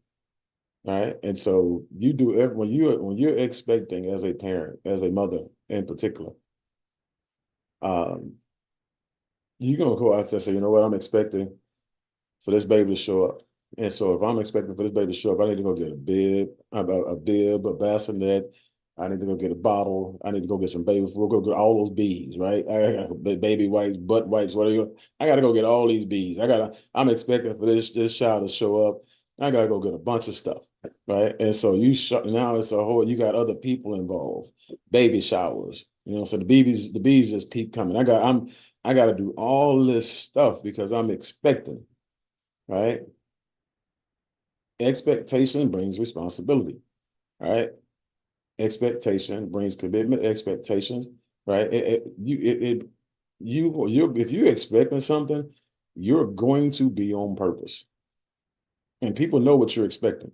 All right. And so you do when you're expecting as a parent, as a mother in particular, you're gonna go out there and say, you know what, I'm expecting for this baby to show up. And so if I'm expecting for this baby to show up, I need to go get a bib, a bassinet. I need to go get a bottle. I need to go get some baby food. Go get all those beads, right? I got baby wipes, butt wipes, whatever. I got to go get all these beads. I'm expecting for this child to show up. I got to go get a bunch of stuff, right? And so now it's you got other people involved, baby showers, so the bees just keep coming. I got to do all this stuff because I'm expecting, right? Expectation brings responsibility, right? Expectation brings commitment. Expectations, right? If you're expecting something, you're going to be on purpose, and people know what you're expecting.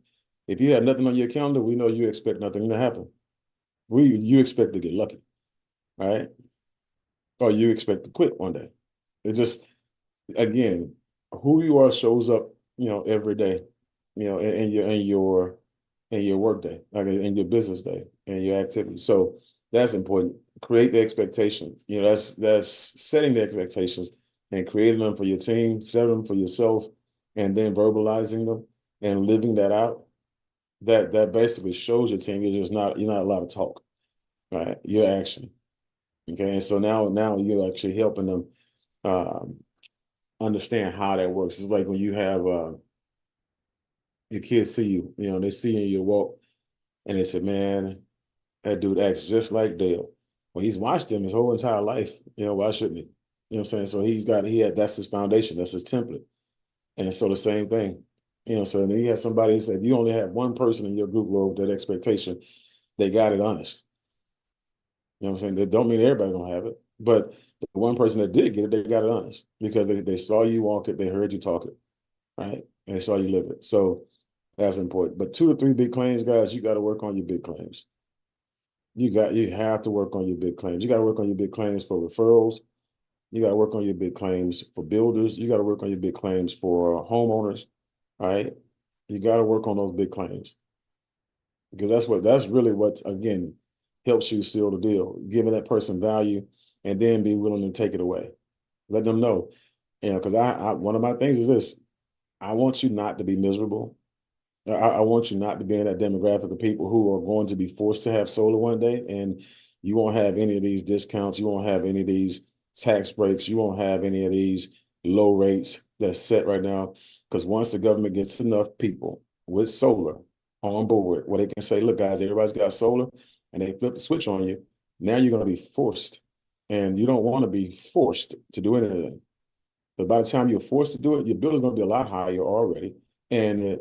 If you have nothing on your calendar, we know you expect nothing to happen. You expect to get lucky, right? Or you expect to quit one day. It just, again, who you are shows up, every day, in in your work day, like in your business day and your activities. So that's important. Create the expectations. You know, that's setting the expectations and creating them for your team, setting them for yourself, and then verbalizing them and living that out. That basically shows your team you're not allowed to talk, right? Your action. Okay. And so now you're actually helping them um, understand how that works. It's like when you have your kids see you, you know, they see you in your walk and they say, man, that dude acts just like Dale. Well, he's watched him his whole entire life. You know, why shouldn't he? You know what I'm saying? So that's his foundation, that's his template. And so the same thing, you know, so then you have somebody who said, you only have one person in your group role with that expectation, they got it honest. You know what I'm saying? That don't mean everybody gonna have it, but the one person that did get it, they got it honest because they saw you walk it, they heard you talk it, right? And they saw you live it. So that's important. But 2 to 3 big claims, guys, you got to work on your big claims. You have to work on your big claims. You got to work on your big claims for referrals. You got to work on your big claims for builders. You got to work on your big claims for homeowners, right? You got to work on those big claims because that's really what again helps you seal the deal, giving that person value, and then be willing to take it away. Let them know, you know, because I one of my things is this: I want you not to be miserable. I want you not to be in that demographic of people who are going to be forced to have solar one day, and you won't have any of these discounts. You won't have any of these tax breaks. You won't have any of these low rates that's set right now. Because once the government gets enough people with solar on board, where they can say, look, guys, everybody's got solar, and they flip the switch on you, now you're going to be forced. And you don't want to be forced to do anything. But by the time you're forced to do it, your bill is going to be a lot higher already. And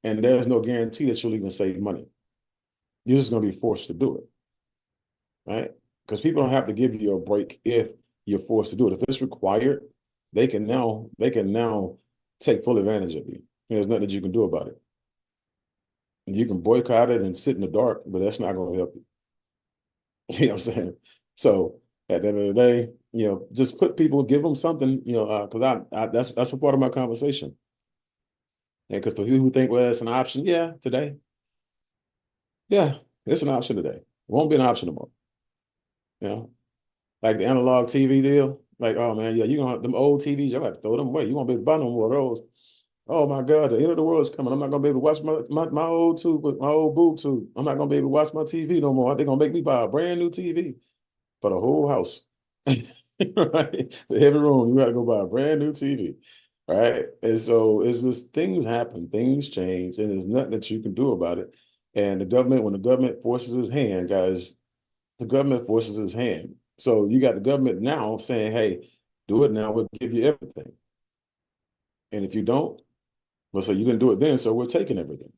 and there's no guarantee that you'll even save money. You're just going to be forced to do it, right? Because people don't have to give you a break if you're forced to do it. If it's required, they can now take full advantage of you. There's nothing that you can do about it. You can boycott it and sit in the dark, but that's not going to help you. You know what I'm saying? So at the end of the day, you know, just give them something, you know, because that's a part of my conversation. And because for people who think, well, it's an option, yeah, today, yeah, it's an option today. It won't be an option tomorrow. You know, like the analog TV deal. Like, oh man, yeah, you're gonna them old TVs, y'all have to throw them away. You won't be able to buy no more of those. Oh my God, the end of the world is coming. I'm not gonna be able to watch my old tube, my old boob tube. I'm not gonna be able to watch my TV no more. They're gonna make me buy a brand new TV for the whole house. Right? For every room, you gotta go buy a brand new TV. Right. And so it's just things happen, things change, and there's nothing that you can do about it. And when the government forces his hand, guys, the government forces his hand. So you got the government now saying, hey, do it now, we'll give you everything. And if you don't, well, so you didn't do it then, so we're taking everything.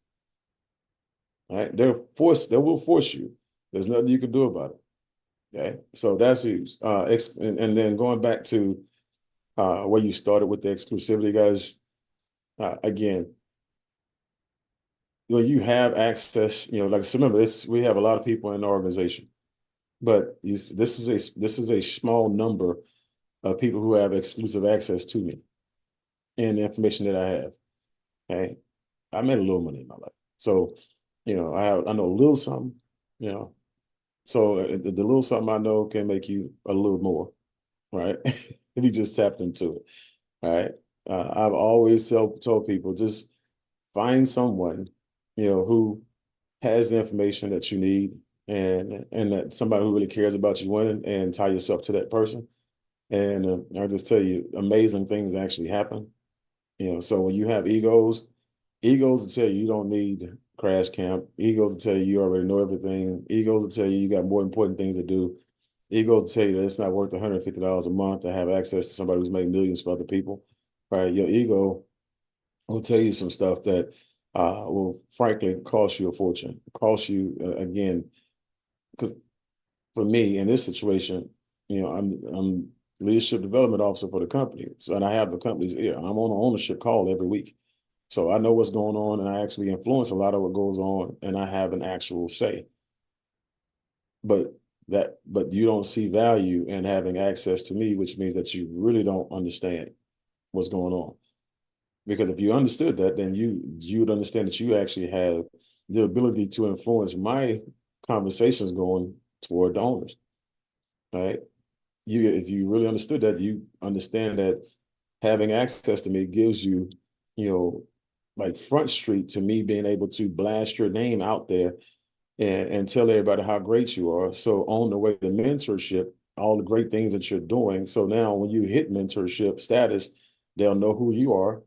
All right. They will force you. There's nothing you can do about it. Okay. So that's huge. And then going back to where you started with the exclusivity, guys, again, you have access, like remember this, we have a lot of people in the organization, but this is a small number of people who have exclusive access to me and the information that I have. Okay. I made a little money in my life. So, I know a little something, you know. So the little something I know can make you a little more, right? If you just tapped into it. All right. I've always told people just find someone, who has the information that you need and that somebody who really cares about you winning and tie yourself to that person. And I'll just tell you, amazing things actually happen. So when you have egos will tell you don't need Crashcamp. Egos will tell you already know everything. Egos will tell you got more important things to do. Egos will tell you that it's not worth $150 a month to have access to somebody who's made millions for other people. Right? Your ego will tell you some stuff that will frankly cost you a fortune. Cost you again, because for me in this situation, I'm leadership development officer for the company, so and I have the company's ear. I'm on an ownership call every week, so I know what's going on, and I actually influence a lot of what goes on, and I have an actual say. But you don't see value in having access to me, which means that you really don't understand what's going on. Because if you understood that, then you would understand that you actually have the ability to influence my conversations going toward the owners, right? If you really understood that, you understand that having access to me gives you, you know, like front street to me being able to blast your name out there and tell everybody how great you are. So on the way to mentorship, all the great things that you're doing. So now when you hit mentorship status, they'll know who you are,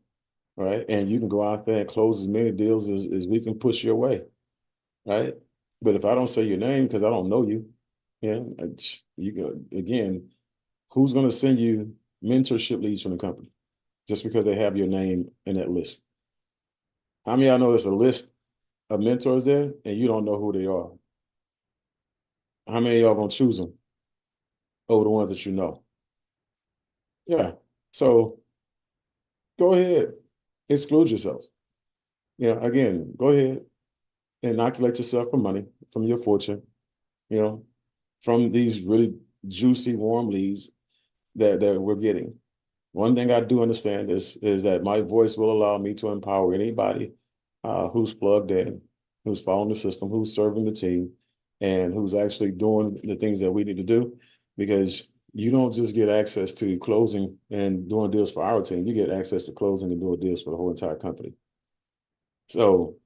right? And you can go out there and close as many deals as we can push your way, right? But if I don't say your name because I don't know you, yeah, you go again. Who's going to send you mentorship leads from the company just because they have your name in that list? How many of y'all know there's a list of mentors there and you don't know who they are? How many of y'all gonna choose them over the ones that you know? Yeah. So go ahead, exclude yourself. Yeah, again, go ahead, inoculate yourself from money, from your fortune, you know, from these really juicy, warm leads that we're getting. One thing I do understand is that my voice will allow me to empower anybody who's plugged in, who's following the system, who's serving the team, and who's actually doing the things that we need to do. Because you don't just get access to closing and doing deals for our team, you get access to closing and doing deals for the whole entire company. So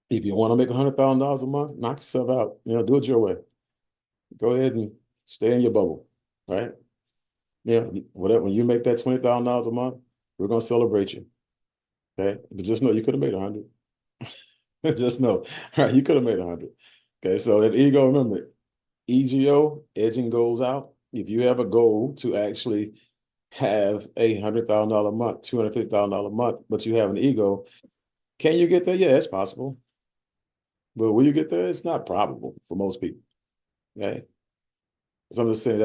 if you want to make $100,000 a month, knock yourself out, do it your way. Go ahead and stay in your bubble, right? Yeah, whatever. When you make that $20,000 a month, we're gonna celebrate you. Okay, but just know you could have made 100. Just know, right? You could have made 100. Okay, so that ego, remember, EGO, edging goals out. If you have a goal to actually have $100,000 a month, $250,000 a month, but you have an ego, can you get there? Yeah, it's possible. But will you get there? It's not probable for most people. Okay. So I'm just saying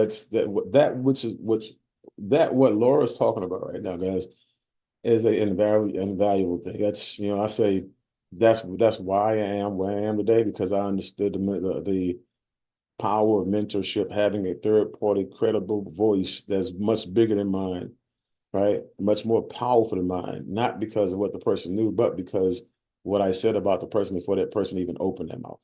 what Laura's talking about right now, guys, is a invaluable thing. That's I say that's why I am where I am today, because I understood the power of mentorship, having a third party credible voice that's much bigger than mine, right? Much more powerful than mine, not because of what the person knew, but because what I said about the person before that person even opened their mouth.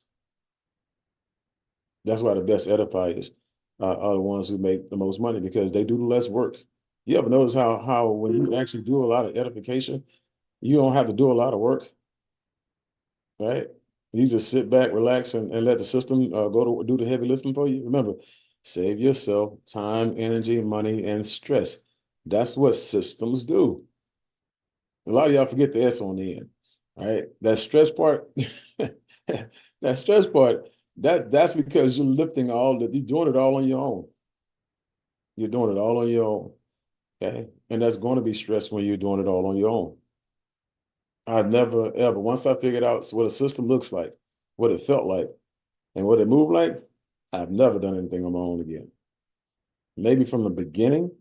That's why the best edifiers are the ones who make the most money, because they do the less work. You ever notice how when you actually do a lot of edification, you don't have to do a lot of work, right? You just sit back, relax, and let the system go to do the heavy lifting for you. Remember, save yourself time, energy, money, and stress. That's what systems do. A lot of y'all forget the S on the end, right? That stress part, that stress part, that's because you're lifting you're doing it all on your own. You're doing it all on your own, okay? And that's going to be stress when you're doing it all on your own. I never, ever, once I figured out what a system looks like, what it felt like, and what it moved like, I've never done anything on my own again. Maybe from the beginning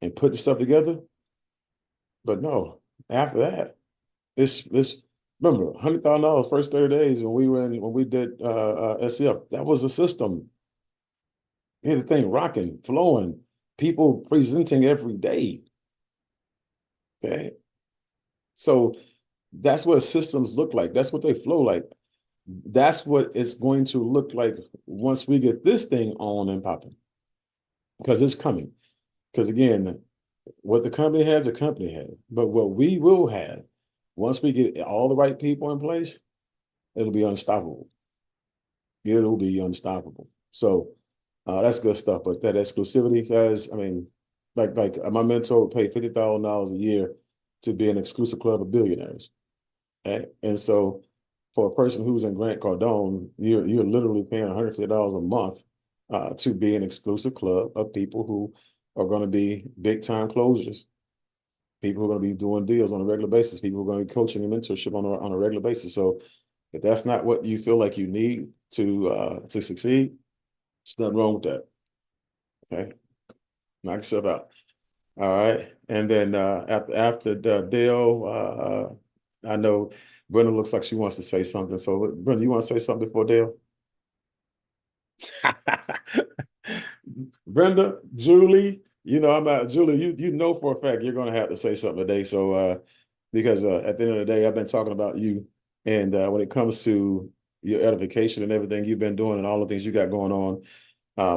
and put the stuff together, but no, after that, it's remember, $100,000 first 30 days when we did SCF, that was a system. We had the thing rocking, flowing, people presenting every day. Okay. So that's what systems look like. That's what they flow like. That's what it's going to look like once we get this thing on and popping. Because it's coming. Because again, what the company has, the company has. But what we will have, once we get all the right people in place, it'll be unstoppable. It'll be unstoppable. So that's good stuff. But that exclusivity, guys, I mean, like my mentor would pay $50,000 a year to be an exclusive club of billionaires. Right? And so for a person who's in Grant Cardone, you're literally paying $150 a month to be an exclusive club of people who are going to be big time closers, people who are going to be doing deals on a regular basis, people who are going to be coaching and mentorship on a regular basis. So if that's not what you feel like you need to succeed, there's nothing wrong with that. Okay, knock yourself out. All right, and then after Dale, I know Brenda looks like she wants to say something. So Brenda, you want to say something before Dale? Brenda, Julie, I'm not Julie. You know for a fact you're going to have to say something today. So because at the end of the day, I've been talking about you And when it comes to your edification and everything you've been doing and all the things you got going on,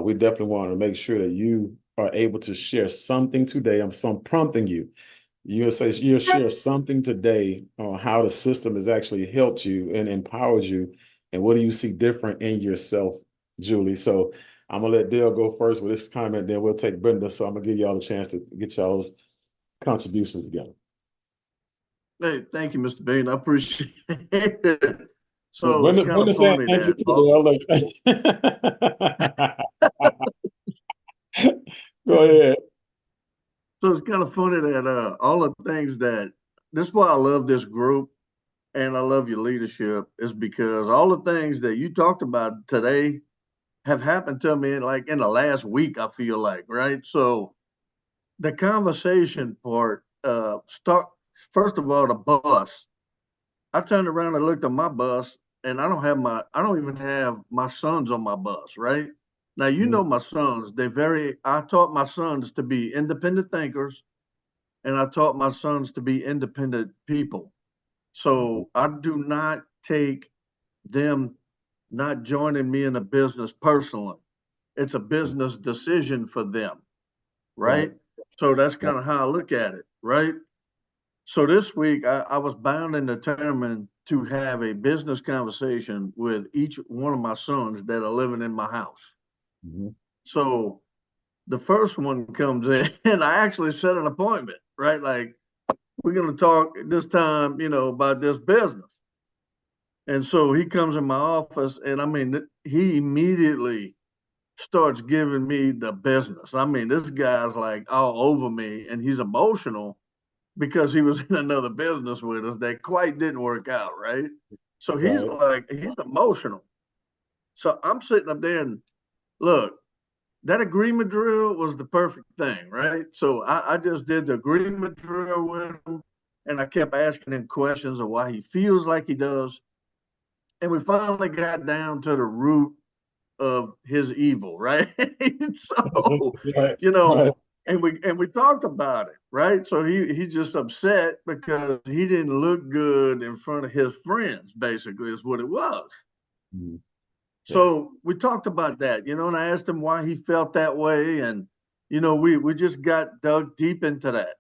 we definitely want to make sure that you are able to share something today. I'm prompting you. You'll share something today on how the system has actually helped you and empowered you, and what do you see different in yourself, Julie? So I'm gonna let Dale go first with this comment, then we'll take Brenda. So I'm gonna give y'all a chance to get y'all's contributions together. Hey, thank you, Mr. Bean. I appreciate it. Well, So it's kind Brenda of said funny thank you that too. Go ahead. so it's kind of funny that all the things that this is why I love this group and I love your leadership is because all the things that you talked about today have happened to me like in the last week, I feel like, right? So the conversation part, start first of all, the bus. I turned around and looked at my bus and I don't even have my sons on my bus, right? Now, you know, my sons, I taught my sons to be independent thinkers and I taught my sons to be independent people. So I do not take them not joining me in a business personally. It's a business decision for them, Right. right? So that's Right. kind of how I look at it, right? So this week I was bound and determined to have a business conversation with each one of my sons that are living in my house. Mhm. So the first one comes in and I actually set an appointment, right? Like, we're going to talk this time, about this business. And so he comes in my office and I mean, he immediately starts giving me the business. I mean, this guy's like all over me and he's emotional because he was in another business with us that quite didn't work out, right? So Right. he's emotional. So I'm sitting up there and look, that agreement drill was the perfect thing, right? So I just did the agreement drill with him and I kept asking him questions of why he feels like he does. And we finally got down to the root of his evil, right? So, Right. you know, Right. and we talked about it, right? So he just upset because he didn't look good in front of his friends, basically, is what it was. Mhm. Yeah. So we talked about that, and I asked him why he felt that way. And, we just got dug deep into that.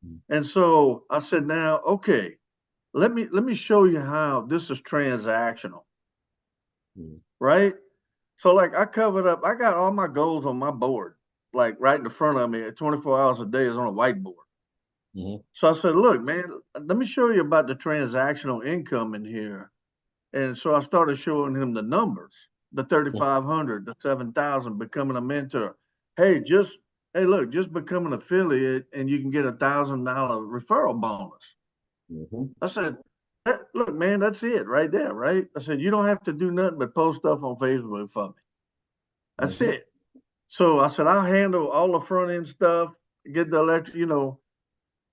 Mhm. And so I said, now, okay, let me show you how this is transactional, Mhm. right? So like I covered up, I got all my goals on my board, like right in the front of me, 24 hours a day is on a whiteboard. Mhm. So I said, look, man, let me show you about the transactional income in here. And so I started showing him the numbers, the 3,500, the 7,000, becoming a mentor. Hey, look, just become an affiliate and you can get $1,000 referral bonus. Mhm. I said, look, man, that's it right there, right? I said, you don't have to do nothing but post stuff on Facebook for me. That's Mhm. it. So I said, I'll handle all the front end stuff, get the electric,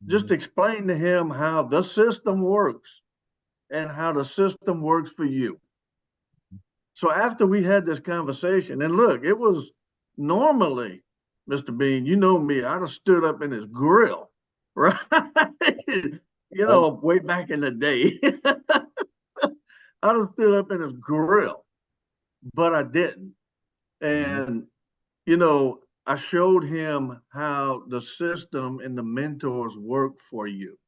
just Mhm. explain to him how the system works and how the system works for you. So after we had this conversation, and look, it was normally, Mr. Bean, you know me, I'd have stood up in his grill, right? Way back in the day. I'd have stood up in his grill, but I didn't. Mhm. And I showed him how the system and the mentors work for you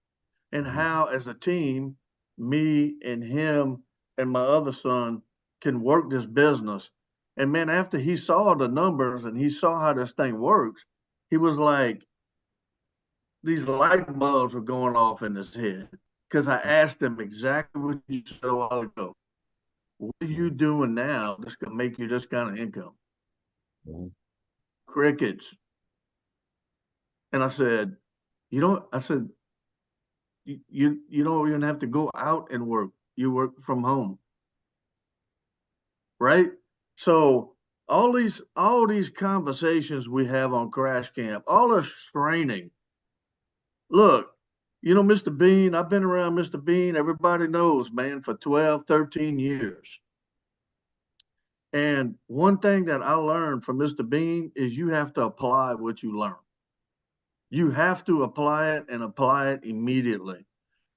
and Mhm. how, as a team, me and him and my other son can work this business. And man, after he saw the numbers and he saw how this thing works, he was like, these light bulbs were going off in his head because I asked him exactly what you said a while ago. What are you doing now that's going to make you this kind of income? Mhm. Crickets. And I said, you don't even have to go out and work. You work from home, right? So all these conversations we have on Crash Camp, all this training. Look, Mr. Bean, I've been around Mr. Bean, everybody knows, man, for 12, 13 years. And one thing that I learned from Mr. Bean is you have to apply what you learn. You have to apply it and apply it immediately.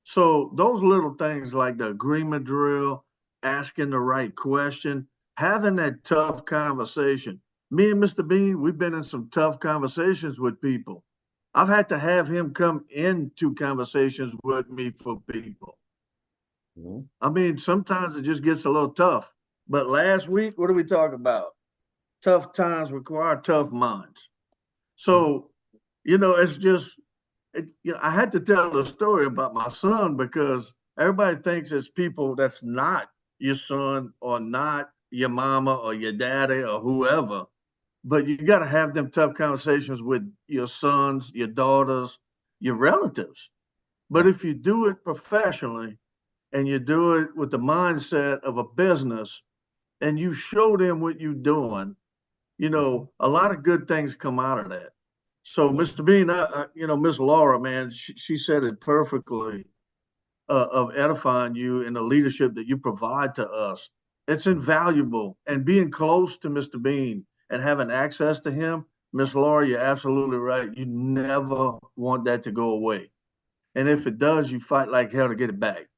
So those little things like the agreement drill, asking the right question, having that tough conversation. Me and Mr. Bean, we've been in some tough conversations with people. I've had to have him come into conversations with me for people. Mhm. I mean, sometimes it just gets a little tough. But last week, what did we talk about? Tough times require tough minds. So, it's just, I had to tell a story about my son because everybody thinks it's people that's not your son or not your mama or your daddy or whoever. But you got to have them tough conversations with your sons, your daughters, your relatives. But Yeah. if you do it professionally and you do it with the mindset of a business and you show them what you're doing, a lot of good things come out of that. So, Yeah. Mr. Bean, Miss Laura, man, she said it perfectly, of edifying you and the leadership that you provide to us. It's invaluable. And being close to Mr. Bean and having access to him, Miss Laura, you're absolutely right. You never want that to go away. And if it does, you fight like hell to get it back.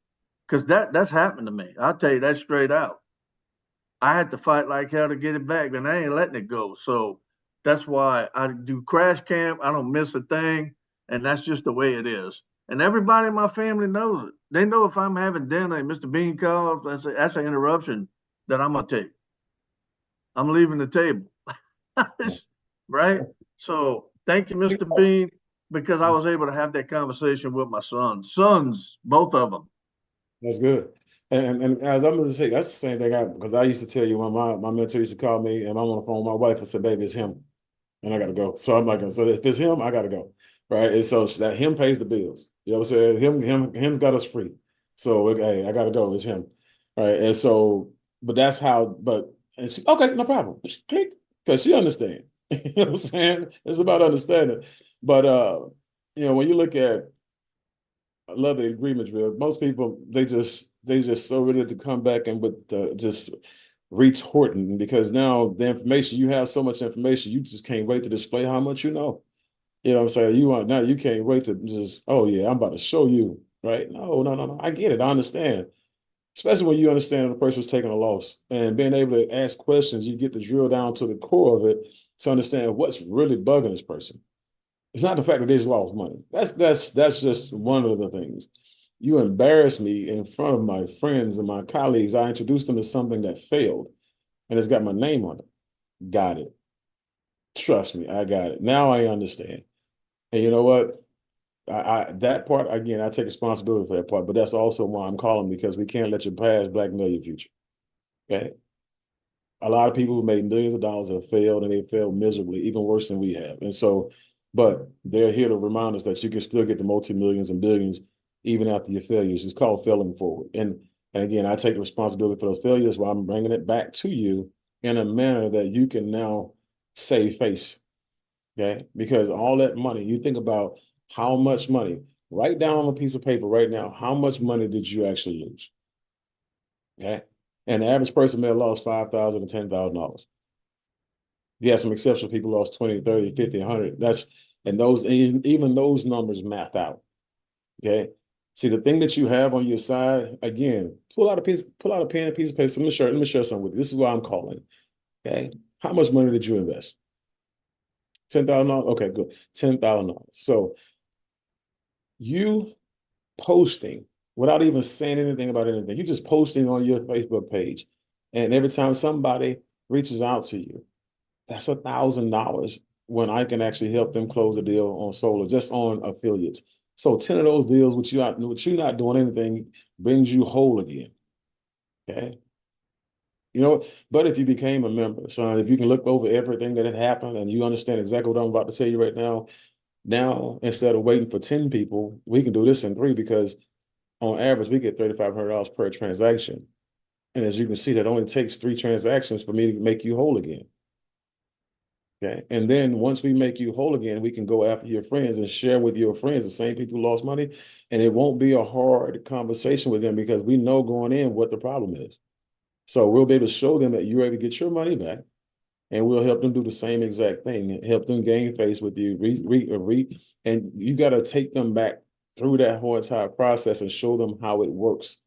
Because that's happened to me. I'll tell you that straight out. I had to fight like hell to get it back, and I ain't letting it go. So that's why I do Crash Camp. I don't miss a thing, and that's just the way it is. And everybody in my family knows it. They know if I'm having dinner and Mr. Bean calls, that's an interruption that I'm gonna take. I'm leaving the table, right? So thank you, Mr. Bean, because I was able to have that conversation with my sons, both of them. That's good. And as I'm going to say, that's the same thing because I used to tell you when my mentor used to call me and I'm on the phone with my wife and said, baby, it's him. And I got to go. So I'm like, so if it's him, I got to go. Right. And so that him pays the bills. You know what I'm saying? Him's got us free. So, hey, I got to go. It's him. Right. And so, but that's how, and she, okay, no problem. Click. Because she understands. You know what I'm saying? It's about understanding. But, when you look at, I love the agreement drill. Most people they just so ready to come back and with just retorting because now the information you have so much information you just can't wait to display how much you know. You know what I'm saying? You want now you can't wait to just oh yeah I'm about to show you right? No. I get it. I understand. Especially when you understand the person's taking a loss and being able to ask questions, you get to drill down to the core of it to understand what's really bugging this person. It's not the fact that they just lost money. That's just one of the things. You embarrass me in front of my friends and my colleagues. I introduced them to something that failed, and it's got my name on it. Got it. Trust me, I got it. Now I understand. And you know what? I that part again, I take responsibility for that part, but that's also why I'm calling because we can't let your past blackmail your future. Okay. A lot of people who made millions of dollars have failed and they failed miserably, even worse than we have. And so, but they're here to remind us that you can still get the multi-millions and billions even after your failures. It's called failing forward. And again, I take responsibility for those failures while I'm bringing it back to you in a manner that you can now save face. Okay. Because all that money, you think about how much money, write down on a piece of paper right now, how much money did you actually lose? Okay. And the average person may have lost $5,000 to $10,000. You have some exceptional people lost 20, 30, 50, 100. And those, even those numbers math out. Okay. See, the thing that you have on your side, again, pull out a pen, a piece of paper. So let me share something with you. This is why I'm calling. Okay. How much money did you invest? $10,000? Okay, good. $10,000. So you posting without even saying anything about anything, you just posting on your Facebook page. And every time somebody reaches out to you, that's $1,000 when I can actually help them close a deal on solar, just on affiliates. So 10 of those deals, which you not doing anything, brings you whole again. Okay. But if you became a member, son, if you can look over everything that had happened and you understand exactly what I'm about to tell you right now, instead of waiting for 10 people, we can do this in 3 because on average, we get $3,500 per transaction. And as you can see, that only takes 3 transactions for me to make you whole again. Okay. And then once we make you whole again, we can go after your friends and share with your friends, the same people who lost money. And it won't be a hard conversation with them because we know going in what the problem is. So we'll be able to show them that you're able to get your money back. And we'll help them do the same exact thing, help them gain face with you, and you got to take them back through that whole entire process and show them how it works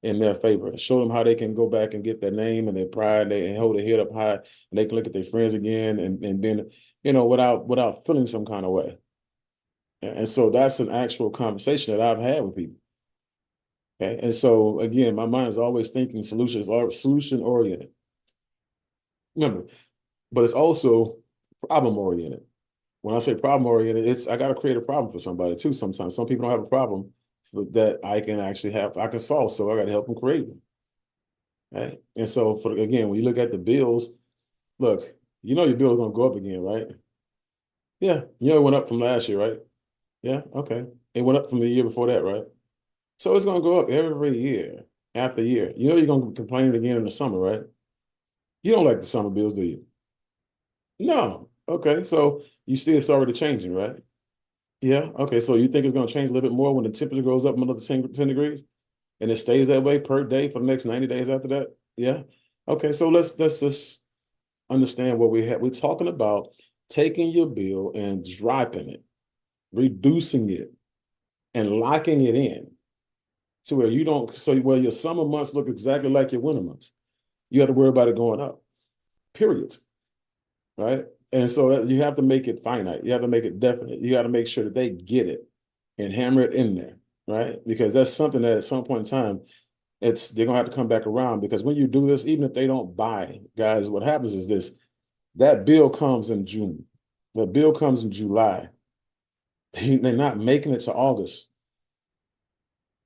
in their favor. Show them how they can go back and get their name and their pride and hold their head up high, and they can look at their friends again and then, without feeling some kind of way. And so that's an actual conversation that I've had with people. Okay. And so again, my mind is always thinking solutions or solution oriented. Remember, but it's also problem oriented. When I say problem oriented, it's I got to create a problem for somebody too. Sometimes some people don't have a problem that I can solve. So I got to help them create one. Right. And so again, when you look at the bills, look, your bill is going to go up again, right? Yeah. It went up from last year, right? Yeah. Okay. It went up from the year before that, right? So it's going to go up every year after year. You're going to be complaining again in the summer, right? You don't like the summer bills, do you? No. Okay. So you see it's already changing, right? Yeah. Okay. So you think it's going to change a little bit more when the temperature goes up another 10 degrees and it stays that way per day for the next 90 days after that? Yeah. Okay. So let's just understand what we have. We're talking about taking your bill and dropping it, reducing it, and locking it in to where you don't, so where your summer months look exactly like your winter months. You have to worry about it going up, period. Right? And so you have to make it finite. You have to make it definite. You got to make sure that they get it and hammer it in there, right? Because that's something that at some point in time, they're gonna have to come back around because when you do this, even if they don't buy, guys, what happens is this: that bill comes in June, the bill comes in July. They're not making it to August.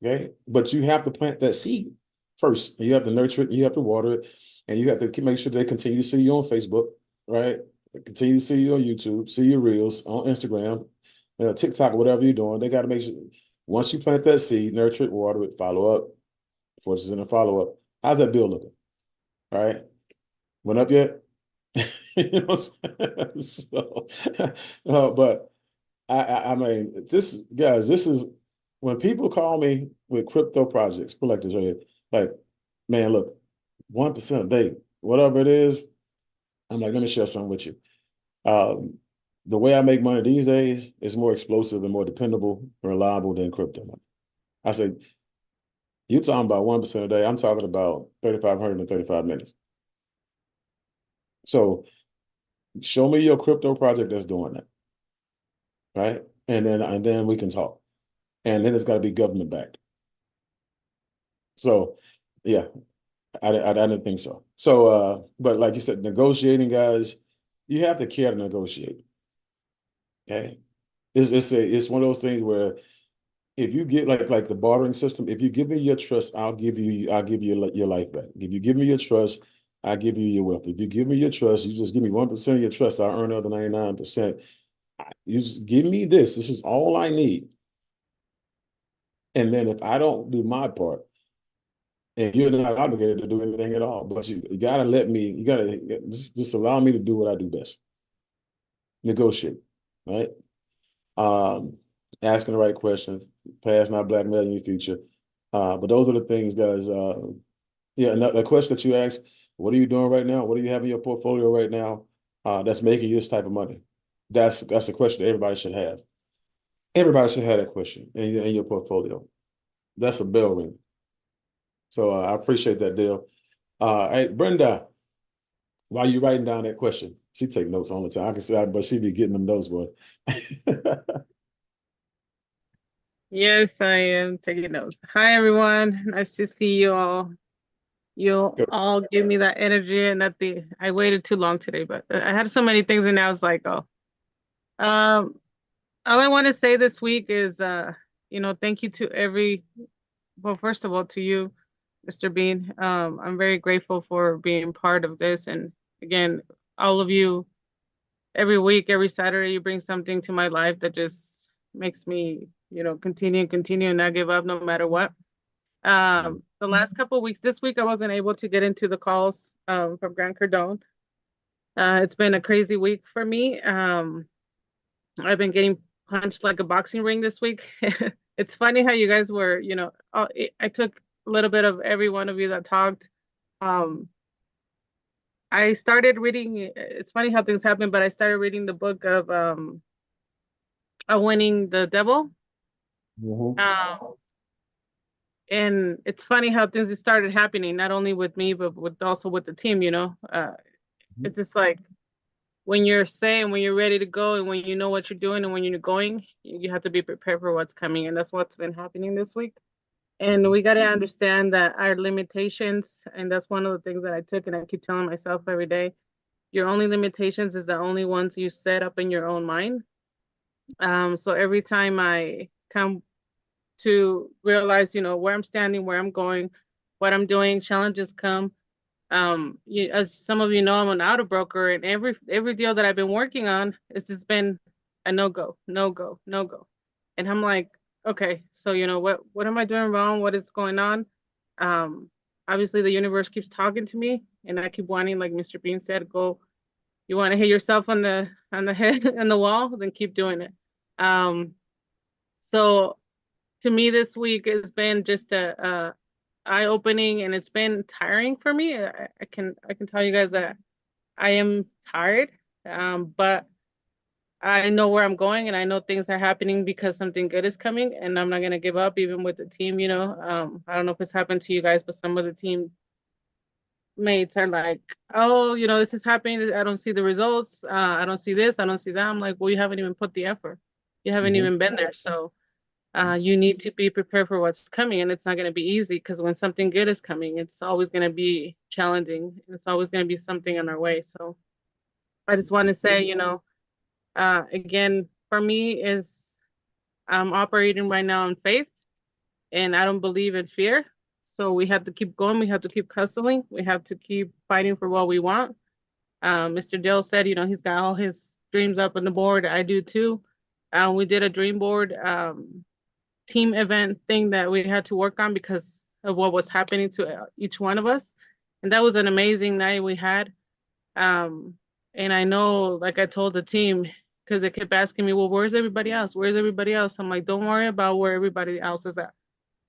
Okay. But you have to plant that seed first. You have to nurture it, you have to water it, and you have to make sure they continue to see you on Facebook, right? Continue to see you on YouTube, see your reels on Instagram, TikTok, whatever you're doing. They got to make sure once you plant that seed, nurture it, water it, follow up, forces in a follow up. How's that bill looking? All right. Went up yet? You know so, but I mean, this is when people call me with crypto projects, put like this right here, like, man, look, 1% a day, whatever it is, I'm like, let me share something with you. Um, the way I make money these days is more explosive and more dependable and reliable than crypto money. I said, you're talking about 1% a day. I'm talking about 3,500 in 35 minutes. So show me your crypto project that's doing that, right? And then we can talk. And then it's got to be government backed. So, yeah, I didn't think so. So, but like you said, negotiating, guys, you have to care to negotiate. Okay, it's one of those things where if you get like the bartering system, if you give me your trust, I'll give you your life back. If you give me your trust, I give you your wealth. If you give me your trust, you just give me 1% of your trust, I'll earn the other 99%. You just give me this. This is all I need. And then if I don't do my part, and you're not obligated to do anything at all, but you gotta you gotta just allow me to do what I do best. Negotiate, right? Um, Asking the right questions, past not blackmailing your future. But those are the things, guys. Yeah, and the question that you asked, what are you doing right now? What do you have in your portfolio right now? That's making you this type of money. That's a question that everybody should have. Everybody should have that question in your portfolio. That's a bell ring. So I appreciate that, deal. Hey, Brenda, while you writing down that question, she take notes all the time. I can see, but she be getting them notes, boy. Yes, I am taking notes. Hi, everyone. Nice to see you all. You'll all give me that energy and I waited too long today, but I had so many things and I was like, oh. All I want to say this week is, thank you to well, first of all, to you, Mr. Bean. I'm very grateful for being part of this. And again, all of you, every week, every Saturday, you bring something to my life that just makes me, continue and not give up no matter what. The last couple of weeks, this week, I wasn't able to get into the calls from Grant Cardone. It's been a crazy week for me. I've been getting punched like a boxing ring this week. It's funny how you guys were, I took a little bit of every one of you that talked. I started reading, it's funny how things happen, but I started reading the book of Winning the Devil. Mhm. And it's funny how things just started happening, not only with me, but also with the team, it's just like when you're saying, when you're ready to go and when you know what you're doing and when you're going, you have to be prepared for what's coming. And that's what's been happening this week. And we got to understand that our limitations, and that's one of the things that I took and I keep telling myself every day, your only limitations is the only ones you set up in your own mind. So every time I come to realize, where I'm standing, where I'm going, what I'm doing, challenges come. As some of you know, I'm an auto broker, and every deal that I've been working on, it's just been a no go, no go, no go. And I'm like, okay, so what am I doing wrong? What is going on? Um, Obviously the universe keeps talking to me, and I keep wanting, like Mr. Bean said, go. You want to hit yourself on the head on the wall, then keep doing it. So to me, this week has been just a eye-opening, and it's been tiring for me. I can tell you guys that I am tired, but I know where I'm going, and I know things are happening because something good is coming, and I'm not gonna give up, even with the team. I don't know if it's happened to you guys, but some of the team mates are like, "Oh, this is happening. I don't see the results. I don't see this. I don't see that." I'm like, "Well, you haven't even put the effort. You haven't Mhm. even been there, so." You need to be prepared for what's coming, and it's not going to be easy because when something good is coming, it's always going to be challenging. It's always going to be something on our way. So I just want to say, again, for me, is I'm operating right now in faith, and I don't believe in fear. So we have to keep going. We have to keep hustling. We have to keep fighting for what we want. Mr. Dale said, he's got all his dreams up on the board. I do too. We did a dream board. Team event thing that we had to work on because of what was happening to each one of us. And that was an amazing night we had. Um, and I know, like I told the team, because they kept asking me, well, where's everybody else? Where's everybody else? I'm like, don't worry about where everybody else is at.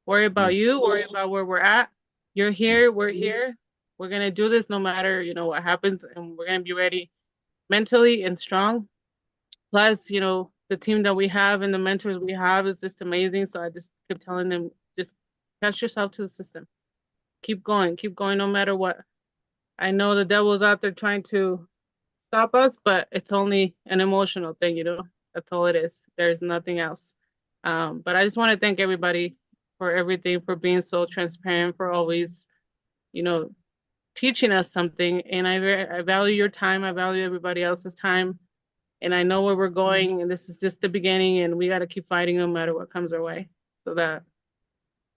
Worry about you, worry about where we're at. You're here, we're here. We're going to do this no matter, what happens. And we're going to be ready mentally and strong. Plus, the team that we have and the mentors we have is just amazing. So I just keep telling them, just attach yourself to the system. Keep going no matter what. I know the devil's out there trying to stop us, but it's only an emotional thing. That's all it is. There's nothing else. But I just want to thank everybody for everything, for being so transparent, for always, you know, teaching us something. And I value your time. I value everybody else's time, and I know where we're going, and this is just the beginning, and we got to keep fighting no matter what comes our way. So that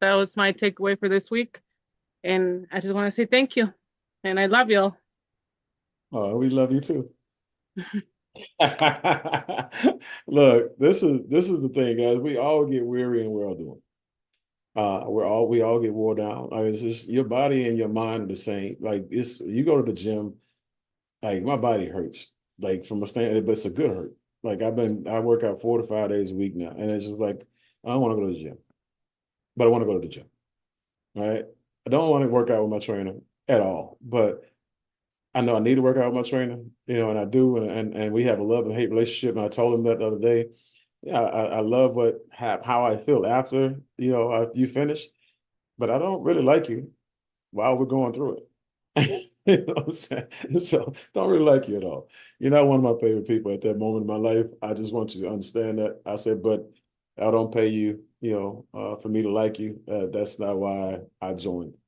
was my takeaway for this week, and I just want to say thank you, and I love y'all. Oh, we love you too. Look, this is the thing, guys. We all get weary and we're all doing. We all get wore down. It's just your body and your mind are the same. Like you go to the gym, like my body hurts, like from a standing, but it's a good hurt. Like I work out 4 to 5 days a week now, and it's just like I don't want to go to the gym, but I want to go to the gym, right? I don't want to work out with my trainer at all, but I know I need to work out with my trainer, and I do, and we have a love and hate relationship. And I told him that the other day. Yeah, I love how I feel after you finish, but I don't really like you while we're going through it. You know what I'm saying? So don't really like you at all. You're not one of my favorite people at that moment in my life. I just want you to understand that. I said, but I don't pay you, for me to like you. That's not why I joined.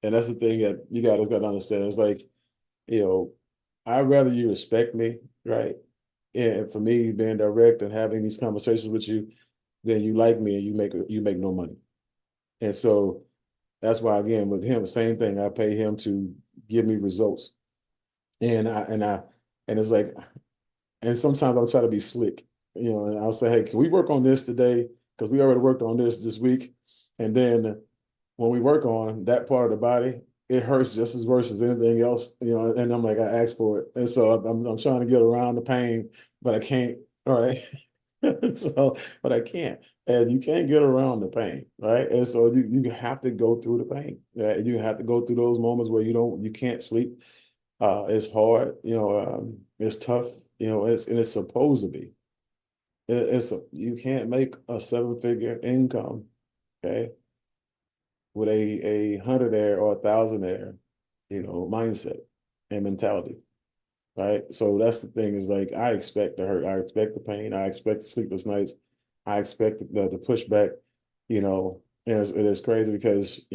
And that's the thing that you guys got to understand. It's like, you know, I'd rather you respect me, right? And for me, being direct and having these conversations with you, then you like me and you make no money. And so that's why again with him, same thing. I pay him to give me results. And it's like, and sometimes I'll try to be slick, and I'll say, hey, can we work on this today? Because we already worked on this week. And then when we work on that part of the body, it hurts just as worse as anything else, and I'm like, I asked for it. And so I'm trying to get around the pain, but I can't. All right. So, but I can't. And you can't get around the pain, right? And so you have to go through the pain. You have to go through those moments where you can't sleep. It's hard, it's tough, and it's supposed to be. You can't make a 7-figure income, okay, with a hundredaire or a thousandaire, mindset and mentality, right? So that's the thing is like I expect the hurt, I expect the pain, I expect the sleepless nights, I expect the pushback, and it is crazy because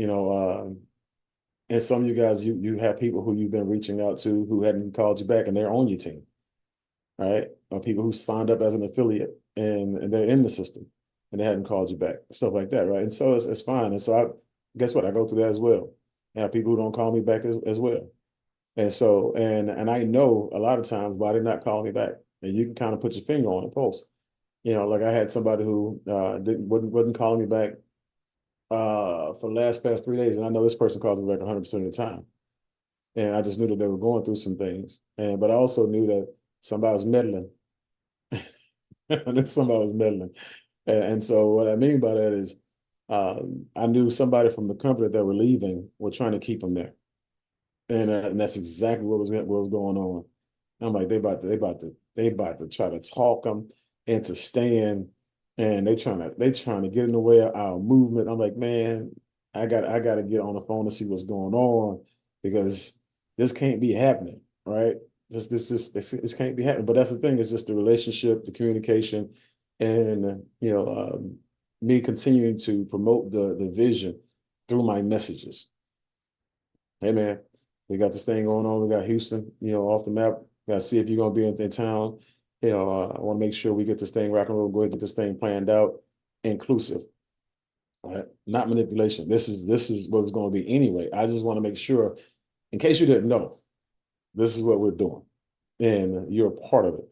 and some of you guys you have people who you've been reaching out to who hadn't called you back and they're on your team, right? Or people who signed up as an affiliate and they're in the system and they hadn't called you back, stuff like that, right? And so it's fine. And so guess what? I go through that as well. I have people who don't call me back as well. And so, and I know a lot of times why they're not calling me back. And you can kind of put your finger on the pulse. Like I had somebody who wasn't calling me back for the past 3 days. And I know this person calls me back 100% of the time. And I just knew that they were going through some things. But I also knew that somebody was meddling. And somebody was meddling. And so what I mean by that is I knew somebody from the company that were leaving were trying to keep them there. And that's exactly what was going on. I'm like, they about to try to talk them into staying, and they trying to get in the way of our movement. I'm like, man, I got to get on the phone to see what's going on because this can't be happening, right? This can't be happening. But that's the thing, it's just the relationship, the communication, and me continuing to promote the vision through my messages. Hey man, we got this thing going on. We got Houston, off the map. Got to see if you're gonna be in town. I want to make sure we get this thing rock and roll. Go ahead, get this thing planned out, inclusive, right? Not manipulation. This is what it's going to be anyway. I just want to make sure, in case you didn't know, this is what we're doing, and you're a part of it.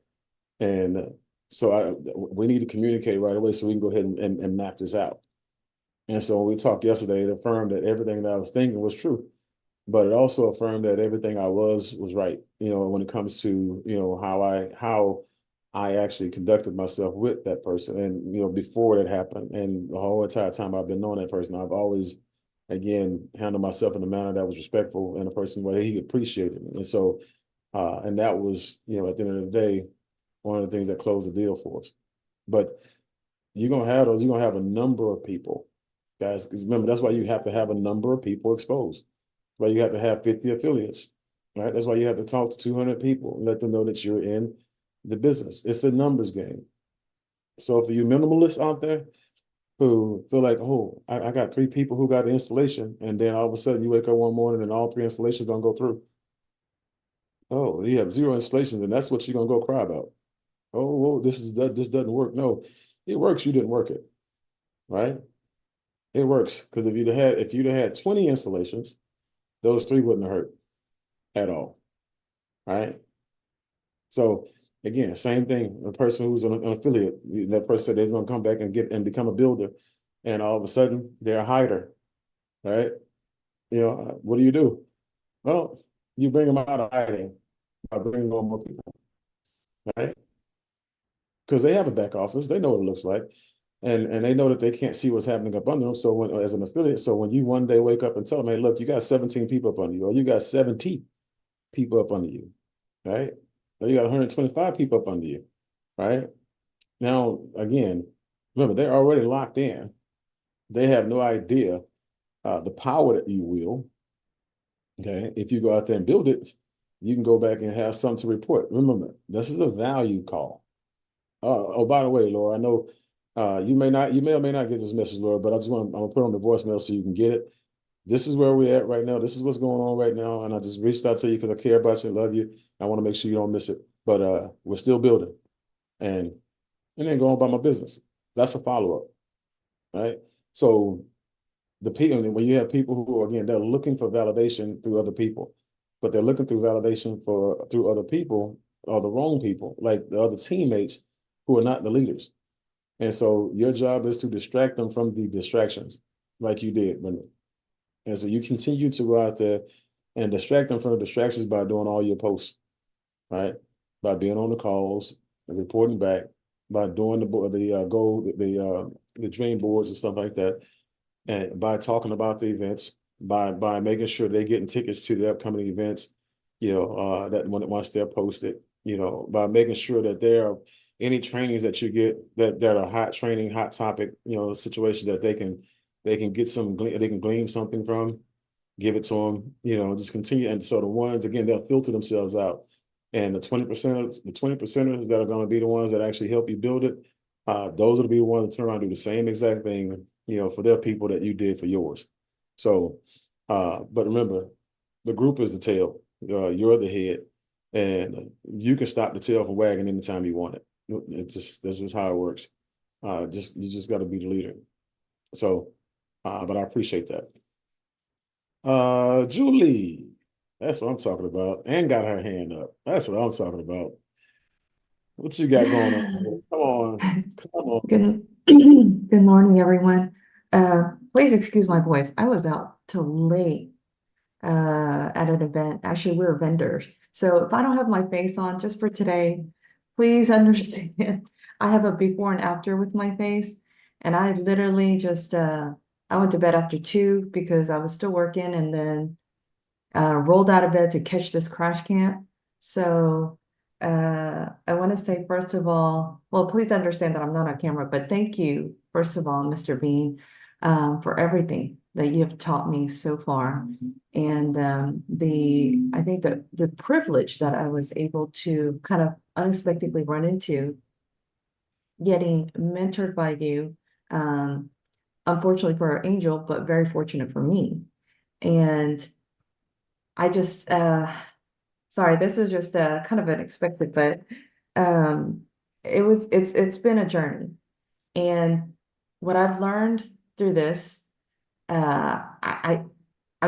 And so we need to communicate right away so we can go ahead and map this out. And so when we talked yesterday, it affirmed that everything that I was thinking was true. But it also affirmed that everything I was right, when it comes to, how I actually conducted myself with that person. And, before that happened and the whole entire time I've been knowing that person, I've always, again, handled myself in a manner that was respectful and a person where he appreciated me. And so, and that was, at the end of the day, one of the things that closed the deal for us. But you're going to have a number of people, guys, because remember, that's why you have to have a number of people exposed. Why you have to have 50 affiliates, right? That's why you have to talk to 200 people and let them know that you're in the business. It's a numbers game. So for you minimalists out there who feel like, oh, I got 3 people who got the installation, and then all of a sudden you wake up one morning and all 3 installations don't go through. Oh, you have 0 installations, and that's what you're gonna go cry about. Oh, whoa, this doesn't work. No, it works. You didn't work it, right? It works because if you'd have had 20 installations, those 3 wouldn't have hurt at all, right? So again, same thing. A person who's an affiliate, that person said they're going to come back and become a builder, and all of a sudden they're a hider, right? What do? Well, you bring them out of hiding by bringing on more people, right? Because they have a back office, they know what it looks like, and they know that they can't see what's happening up under them. So when, as an affiliate, so when you one day wake up and tell them, hey, look, you got 17 people up under you, or you got 70 people up under you, right? Or you got 125 people up under you, right? Now, again, remember, they're already locked in. They have no idea the power that you wield. Okay. If you go out there and build it, you can go back and have something to report. Remember, this is a value call. Oh, by the way, Laura, I know you may or may not get this message, Laura, but I'm gonna put on the voicemail so you can get it. This is where we're at right now. This is what's going on right now. And I just reached out to you because I care about you and love you. I want to make sure you don't miss it. But we're still building. And then go on about my business. That's a follow-up, right? So the people, when you have people who, again, they're looking for validation through other people, but they're looking through validation through other people or the wrong people, like the other teammates who are not the leaders. And so your job is to distract them from the distractions, like you did, Brenda. And so you continue to go out there and distract them from the distractions by doing all your posts, right? By being on the calls and reporting back, by doing the dream boards and stuff like that, and by talking about the events, by making sure they're getting tickets to the upcoming events, that once they're posted, by making sure that they're any trainings that you get that are hot training, hot topic, situation that they can get they can glean something from, give it to them, just continue. And so the ones, again, they'll filter themselves out. And the 20%ers that are going to be the ones that actually help you build it, those will be the ones that turn around and do the same exact thing, for their people that you did for yours. So, but remember, the group is the tail. You're the head, and you can stop the tail from wagging anytime you want it. That's just how it works. You just got to be the leader. So, but I appreciate that. Julie, that's what I'm talking about, and got her hand up. That's what I'm talking about. What you got going on? Come on, come on. Good, good morning, everyone. Please excuse my voice. I was out till late at an event. Actually, we were vendors. So if I don't have my face on just for today, please understand. I have a before and after with my face. And I literally just I went to bed after 2 because I was still working, and then rolled out of bed to catch this crash camp. So I want to say, first of all, well, please understand that I'm not on camera, but thank you, first of all, Mr. Bean, for everything that you have taught me so far. And I think that the privilege that I was able to kind of unexpectedly run into getting mentored by you, unfortunately for Angel, but very fortunate for me. And I just, sorry, this is just kind of unexpected, but it's been a journey. And what I've learned through this, I'm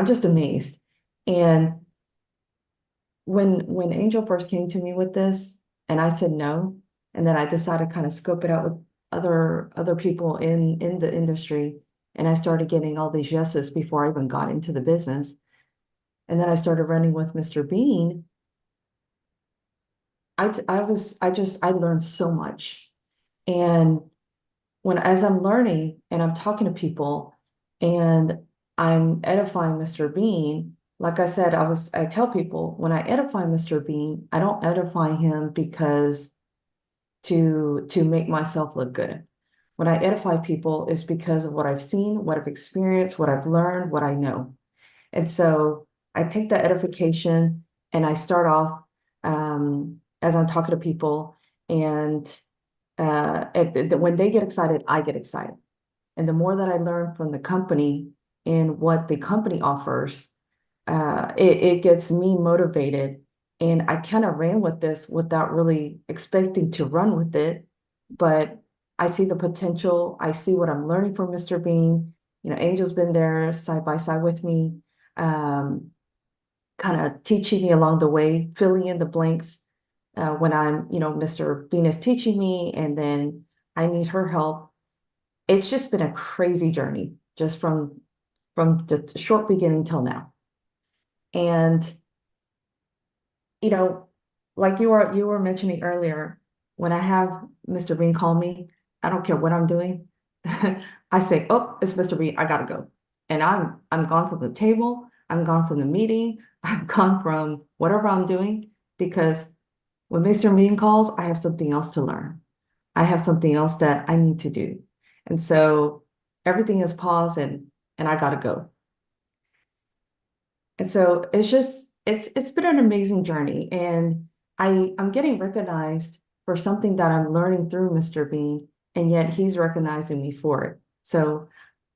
just amazed. And when Angel first came to me with this, and I said no, and then I decided to kind of scope it out with other people in the industry, and I started getting all these yeses before I even got into the business. And then I started running with Mr. Bean. I learned so much. And as I'm learning and I'm talking to people and I'm edifying Mr. Bean, like I said, I tell people when I edify Mr. Bean, I don't edify him because to make myself look good. When I edify people is because of what I've seen, what I've experienced, what I've learned, what I know. And so I take that edification and I start off as I'm talking to people, and when they get excited, I get excited. And the more that I learn from the company and what the company offers, it gets me motivated. And I kind of ran with this without really expecting to run with it, but I see the potential. I see what I'm learning from Mr. Bean. Angel's been there side by side with me, kind of teaching me along the way, filling in the blanks when Mr. Bean is teaching me, and then I need her help. It's just been a crazy journey, just from the short beginning till now. And like you were mentioning earlier, when I have Mr. Bean call me, I don't care what I'm doing. I say, "Oh, it's Mr. Bean, I gotta go." And I'm gone from the table, I'm gone from the meeting, I'm gone from whatever I'm doing, because when Mr. Bean calls, I have something else to learn. I have something else that I need to do. And so everything is paused, and I gotta go. And so it's been an amazing journey, and I'm getting recognized for something that I'm learning through Mr. Bean, and yet he's recognizing me for it. So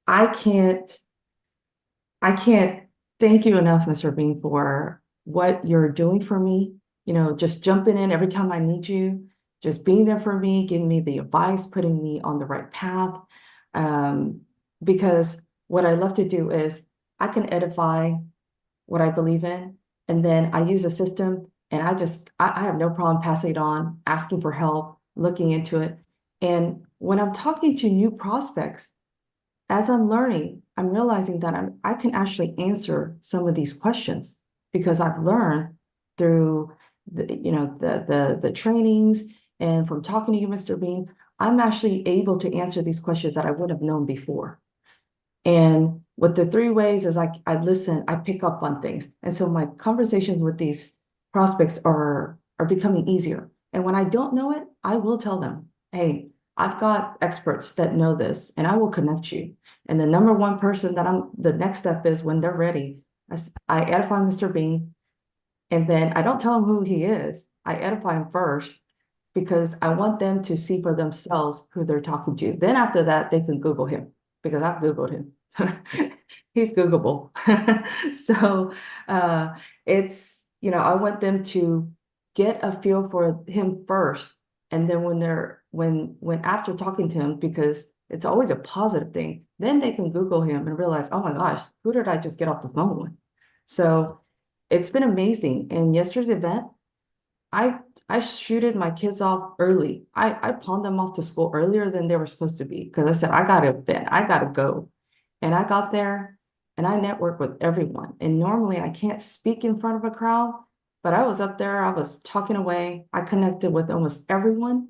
I can't thank you enough, Mr. Bean, for what you're doing for me. Just jumping in every time I need you, just being there for me, giving me the advice, putting me on the right path. Because what I love to do is I can edify what I believe in, and then I use a system, and I have no problem passing it on, asking for help, looking into it. And when I'm talking to new prospects, as I'm learning, I'm realizing that I can actually answer some of these questions because I've learned through the trainings, and from talking to you, Mr. Bean, I'm actually able to answer these questions that I wouldn't have known before. And with the 3 ways is I listen, I pick up on things. And so my conversations with these prospects are becoming easier And when I don't know it, I will tell them, hey, I've got experts that know this and I will connect you. And the number one person the next step is when they're ready, I edify Mr. Bean. And then I don't tell them who he is. I edify him first because I want them to see for themselves who they're talking to. Then after that, they can Google him because I've Googled him. He's Googleable. So it's, I want them to get a feel for him first. And then when after talking to him, because it's always a positive thing, then they can Google him and realize, oh my gosh, who did I just get off the phone with? So it's been amazing. And yesterday's event, I shooted my kids off early. I pawned them off to school earlier than they were supposed to be because I said, I got an event, I gotta go. And I got there and I networked with everyone. And normally I can't speak in front of a crowd, but I was up there, I was talking away, I connected with almost everyone.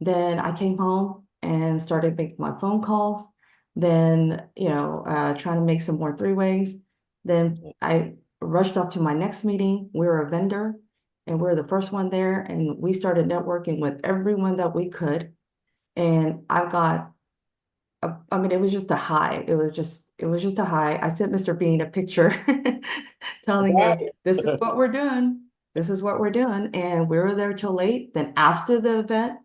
Then I came home and started making my phone calls. Then, trying to make some more three-ways. Then I rushed off to my next meeting. We were a vendor and we are the first one there. And we started networking with everyone that we could. And it was just a high. It was just a high. I sent Mr. Bean a picture telling him, this is what we're doing. This is what we're doing. And we were there till late. Then after the event,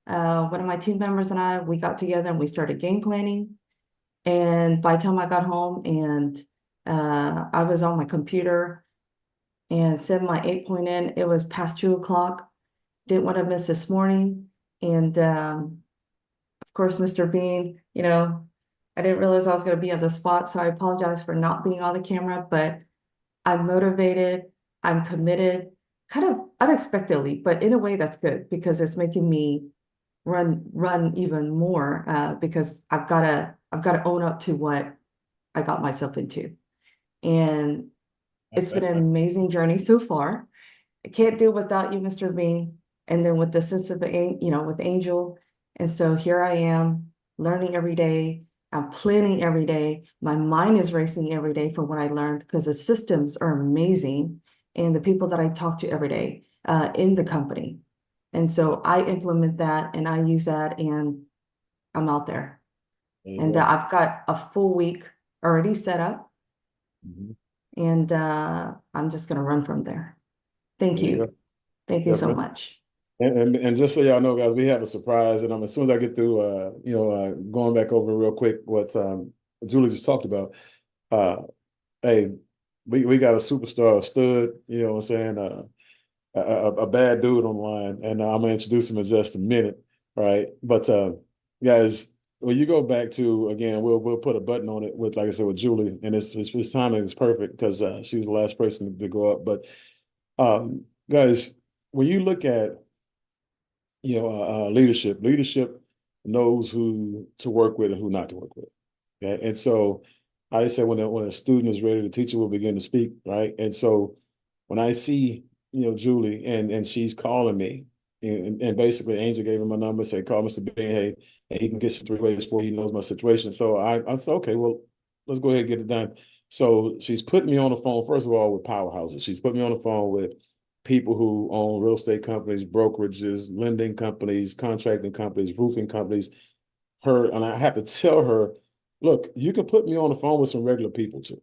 one of my team members and we got together and we started game planning. And by the time I got home and I was on my computer and set my 8 point in, it was past 2 o'clock. Didn't want to miss this morning. And of course, Mr. Bean, I didn't realize I was going to be on the spot. So I apologize for not being on the camera, but I'm motivated, I'm committed, kind of unexpectedly, but in a way that's good because it's making me run even more because I've got to own up to what I got myself into. And it's been an amazing journey so far. I can't do without you, Mr. Bean. And then with the sense of, with Angel. And so here I am learning every day. I'm planning every day. My mind is racing every day from what I learned because the systems are amazing and the people that I talk to every day in the company. And so I implement that and I use that and I'm out there. And I've got a full week already set up. Mhm. And I'm just going to run from there. Thank There you you. go. Thank you so Definitely. much. And just so y'all know, guys, we have a surprise. And as soon as I get through, going back over real quick what Julie just talked about. Hey, we got a superstar, a stud. You know what I'm saying? A bad dude online, and I'm gonna introduce him in just a minute, right? But guys, when you go back to again, we'll put a button on it with, like I said, with Julie, and his timing is perfect because she was the last person to go up. But guys, when you look at leadership knows who to work with and who not to work with. Okay? And so I said when a student is ready, the teacher will begin to speak, right? And so when I see, Julie and she's calling me and basically Angel gave him my number, said, call Mr. Bean, hey, and he can get some three ways before he knows my situation. So I said, okay, well, let's go ahead and get it done. So she's putting me on the phone, first of all, with powerhouses. She's put me on the phone with people who own real estate companies, brokerages, lending companies, contracting companies, roofing companies. And I have to tell her, look, you can put me on the phone with some regular people too.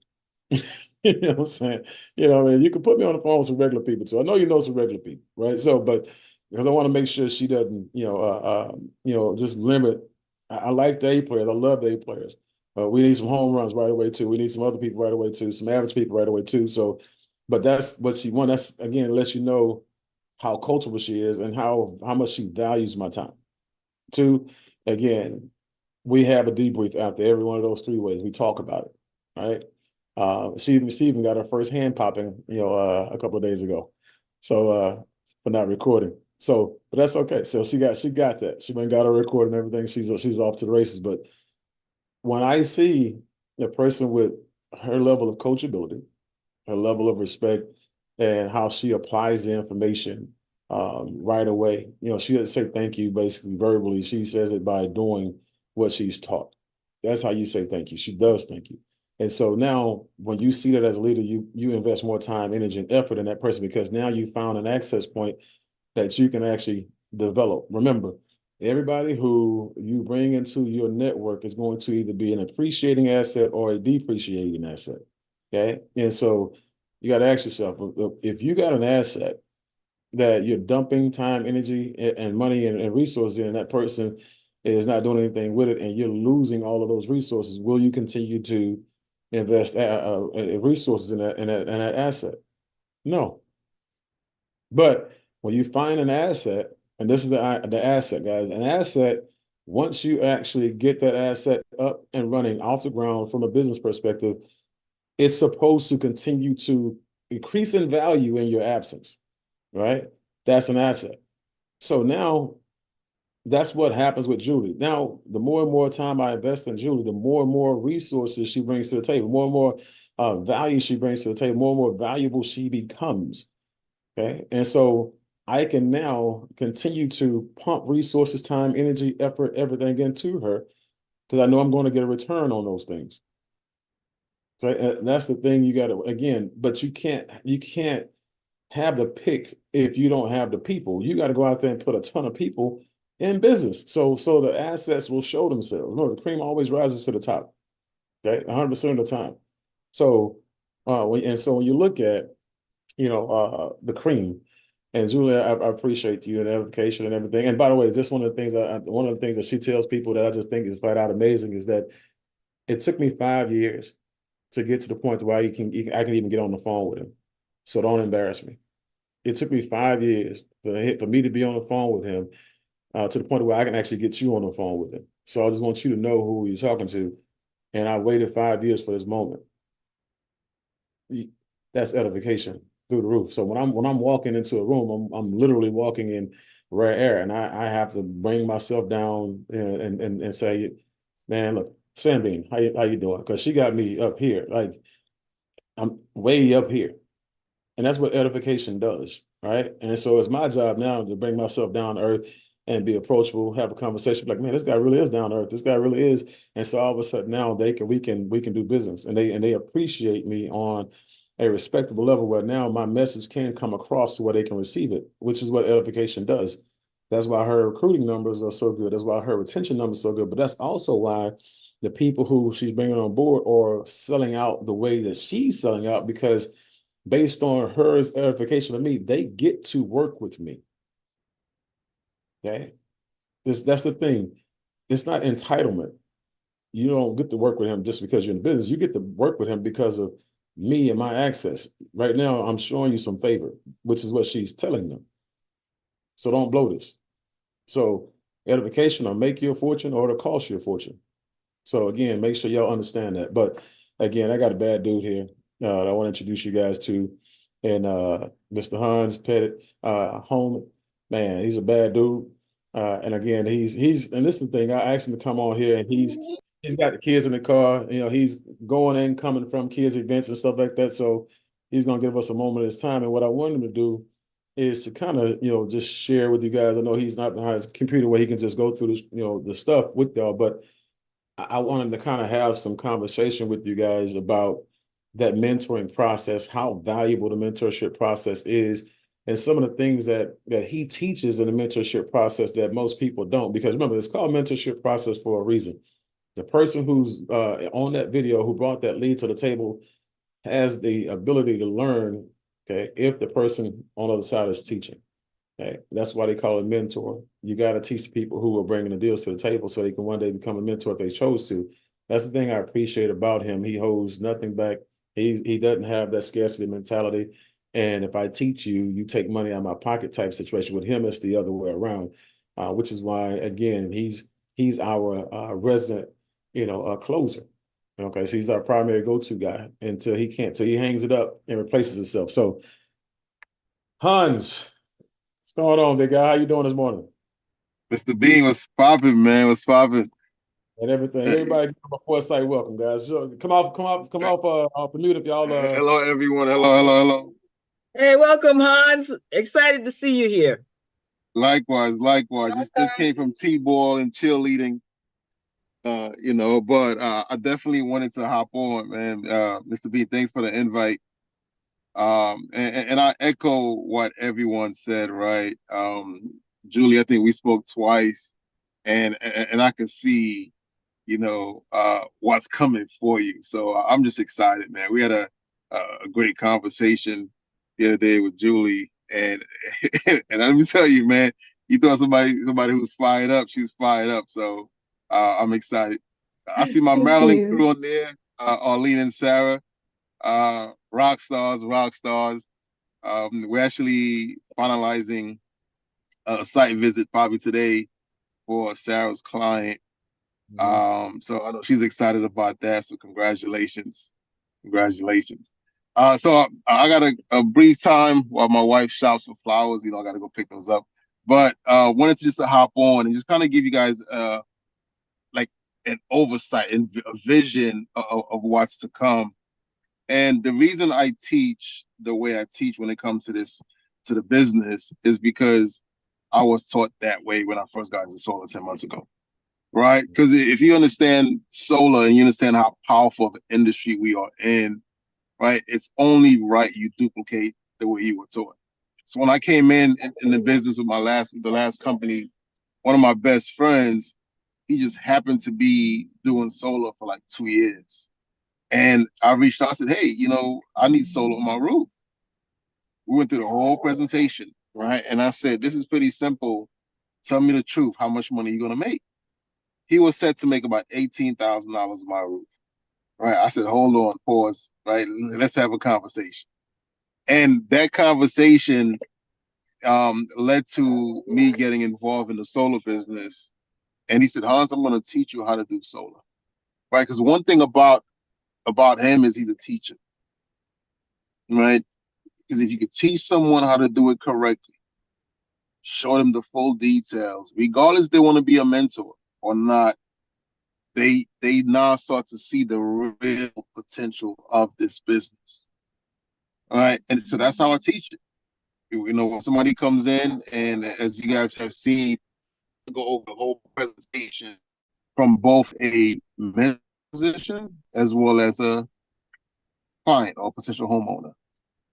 You know what I'm saying? You can put me on the phone with some regular people too. I know you know some regular people, right? So, but because I want to make sure she doesn't, just limit. I like the A players. I love the A players. We need some home runs right away too. We need some other people right away too. Some average people right away too. So, but that's what she wants. That's again lets you know how coachable she is and how much she values my time. Two, again, we have a debrief after every one of those three ways. We talk about it, right? She even got her first hand popping, a couple of days ago. So for not recording. So, but that's okay. So she got that. She went and got her recording and everything. She's off to the races. But when I see a person with her level of coachability, her level of respect, and how she applies the information right away. She doesn't say thank you basically verbally. She says it by doing what she's taught. That's how you say thank you. She does thank you. And so now when you see that as a leader, you invest more time, energy, and effort in that person because now you found an access point that you can actually develop. Remember, everybody who you bring into your network is going to either be an appreciating asset or a depreciating asset. Okay. And so you got to ask yourself, if you got an asset that you're dumping time, energy, and money and resources in, and that person is not doing anything with it, and you're losing all of those resources, will you continue to invest resources in that asset? No. But when you find an asset, and this is the asset, guys, an asset, once you actually get that asset up and running off the ground from a business perspective, it's supposed to continue to increase in value in your absence, right? That's an asset. So now that's what happens with Julie. Now, the more and more time I invest in Julie, the more and more resources she brings to the table, more and more value she brings to the table, more and more valuable she becomes. Okay. And so I can now continue to pump resources, time, energy, effort, everything into her because I know I'm going to get a return on those things. So that's the thing you got to, again, but you can't have the pick if you don't have the people. You got to go out there and put a ton of people in business. So the assets will show themselves. No, the cream always rises to the top. Okay, 100% of the time. So when you look at, the cream, and Julia, I appreciate you and edification and everything. And by the way, just one of the things that she tells people that I just think is flat out amazing is that it took me 5 years to get to the point where I can even get on the phone with him. So don't embarrass me. It took me 5 years for me to be on the phone with him to the point where I can actually get you on the phone with him. So I just want you to know who you're talking to. And I waited 5 years for this moment. That's edification through the roof. So when I'm walking into a room, I'm literally walking in rare air, and I have to bring myself down and say, man, look, Sandbean, how you doing? Because she got me up here, like I'm way up here. And that's what edification does, right? And so it's my job now to bring myself down to earth and be approachable, have a conversation like, man, this guy really is down to earth. This guy really is. And so all of a sudden now we can do business, and they appreciate me on a respectable level where now my message can come across to where they can receive it, which is what edification does. That's why her recruiting numbers are so good. That's why her retention numbers are so good. But that's also why the people who she's bringing on board are selling out the way that she's selling out, because based on her edification of me, they get to work with me. Okay. That's the thing. It's not entitlement. You don't get to work with him just because you're in business. You get to work with him because of me and my access. Right now, I'm showing you some favor, which is what she's telling them. So don't blow this. So edification will make you a fortune or it'll cost you a fortune. So again, make sure y'all understand that. But again, I got a bad dude here that I want to introduce you guys to. And Mr. Hans Pettit, home, man, he's a bad dude. And again, he's and this is the thing. I asked him to come on here, and he's got the kids in the car. He's going and coming from kids events and stuff like that. So he's gonna give us a moment of his time. And what I want him to do is to kind of just share with you guys. I know he's not behind his computer where he can just go through this the stuff with y'all, but I want him to kind of have some conversation with you guys about that mentoring process, how valuable the mentorship process is, and some of the things that he teaches in the mentorship process that most people don't. Because remember, it's called mentorship process for a reason. The person who's on that video who brought that lead to the table has the ability to learn, okay, if the person on the other side is teaching. Okay, that's why they call it mentor. You got to teach the people who are bringing the deals to the table so they can one day become a mentor if they chose to. That's the thing I appreciate about him. He holds nothing back. He doesn't have that scarcity mentality. And if I teach you, you take money out of my pocket type situation. With him, it's the other way around, which is why, again, he's our resident, closer. Okay, so he's our primary go-to guy until he hangs it up and replaces himself. So, Hans, what's going on, big guy? How you doing this morning? Mr. Bean was popping, man. Was popping. And everything. Uh, Everybody give him a foresight welcome, guys. So come off the mute if y'all Hello, everyone. Hello. Hey, welcome, Hans. Excited to see you here. Likewise. Just came from T-ball and cheerleading, but I definitely wanted to hop on, man. Mr. Bean, thanks for the invite. And I echo what everyone said, right? Julie, I think we spoke twice, and I can see, what's coming for you. So I'm just excited, man. We had a great conversation the other day with Julie, and and let me tell you, man, you thought somebody who's fired up, she's fired up. So I'm excited. I see my Thank Maryland you. crew on there, Arlene and Sarah, rock stars, rock stars. We're actually finalizing a site visit probably today for Sarah's client. So I know she's excited about that. So congratulations, congratulations. So I got a brief time while my wife shops for flowers. I got to go pick those up. But wanted to just hop on and just kind of give you guys like an oversight and a vision of what's to come. And the reason I teach the way I teach when it comes to the business, is because I was taught that way when I first got into solar 10 months ago. Right? Because if you understand solar and you understand how powerful of an industry we are in, right, it's only right you duplicate the way you were taught. So when I came in the business with the last company, one of my best friends, he just happened to be doing solar for like 2 years. And I reached out, I said, hey, I need solar on my roof. We went through the whole presentation, right? And I said, this is pretty simple. Tell me the truth. How much money are you going to make? He was set to make about $18,000 on my roof. Right. I said, hold on, pause. Right. Let's have a conversation. And that conversation led to me getting involved in the solar business. And he said, Hans, I'm going to teach you how to do solar. Right. Because one thing about him is he's a teacher. Right. Because if you could teach someone how to do it correctly, show them the full details, regardless if they want to be a mentor or not, they now start to see the real potential of this business. All right. And so that's how I teach it. When somebody comes in, and as you guys have seen, I go over the whole presentation from both a mentor position as well as a client or potential homeowner.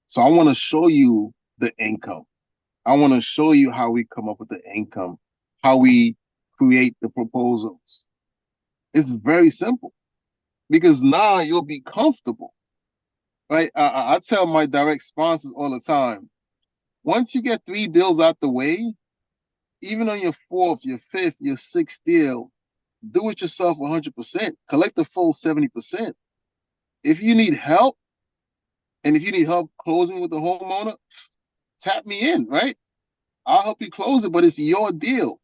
So I want to show you the income. I want to show you how we come up with the income, how we create the proposals. It's very simple, because now you'll be comfortable, right? I tell my direct sponsors all the time, once you get 3 deals out the way, even on your 4th, your 5th, your 6th deal, do it yourself 100%. Collect the full 70%. If you need help, and if you need help closing with the homeowner, tap me in, right? I'll help you close it, but it's your deal.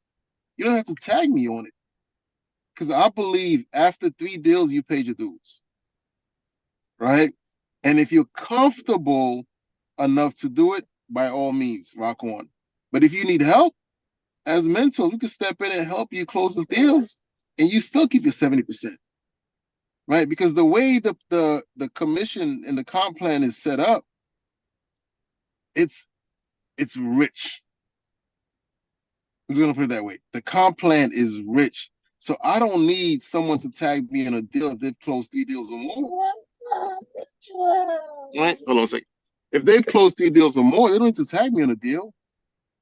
You don't have to tag me on it, because I believe after 3 deals, you paid your dues, right? And if you're comfortable enough to do it, by all means, rock on. But if you need help, as a mentor, we can step in and help you close the deals, and you still keep your 70%, right? Because the way the commission and the comp plan is set up, it's rich. I'm just gonna put it that way. The comp plan is rich. So I don't need someone to tag me in a deal if they've closed 3 deals or more. Right? Hold on a second. If they've closed 3 deals or more, they don't need to tag me in a deal.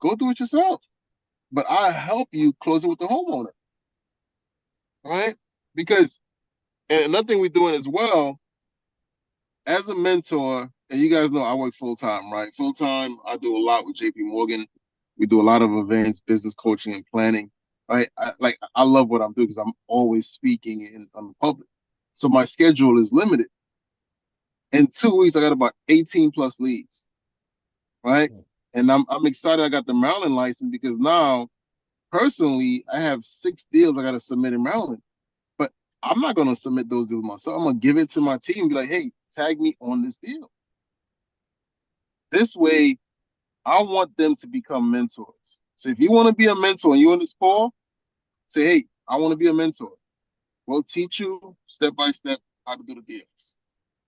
Go do it yourself. But I help you close it with the homeowner. Right? Because, and another thing we're doing as well, as a mentor, and you guys know I work full time, right? Full time, I do a lot with JP Morgan. We do a lot of events, business coaching, and planning. Right? I love what I'm doing because I'm always speaking on the public. So my schedule is limited. In 2 weeks, I got about 18 plus leads. Right? And I'm excited I got the Maryland license, because now, personally, I have 6 deals I got to submit in Maryland. But I'm not going to submit those deals myself. I'm going to give it to my team and be like, hey, tag me on this deal. This way, I want them to become mentors. So if you want to be a mentor and you're in this call, say, hey, I want to be a mentor. We'll teach you step by step how to do the deals.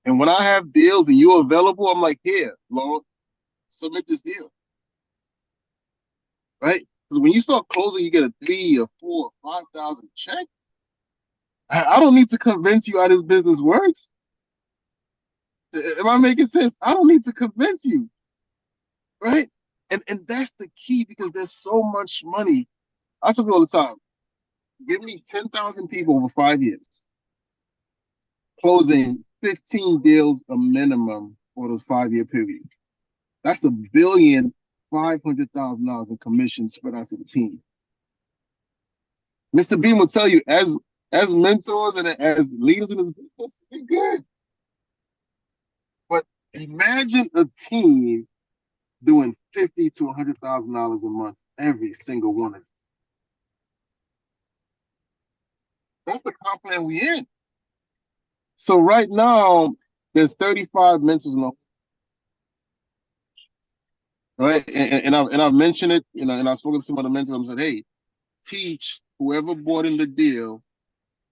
And when I have deals and you're available, I'm like, here, Laura, submit this deal. Right? Because when you start closing, you get a 3 or 4 or 5,000 check. I don't need to convince you how this business works. Am I making sense? I don't need to convince you, right? And that's the key because there's so much money. I tell people all the time, give me 10,000 people over 5 years, closing 15 deals a minimum for those 5 year period. That's $1,500,000 in commissions spread out to the team. Mr. Beam will tell you, as mentors and as leaders in this business, we're good. But imagine a team doing $50,000 to $100,000 a month, every single one of them. That's the confidence we in. So right now, there's 35 mentors in the right, and I've mentioned it, and I've spoken to some of the mentors. I said, hey, teach whoever bought in the deal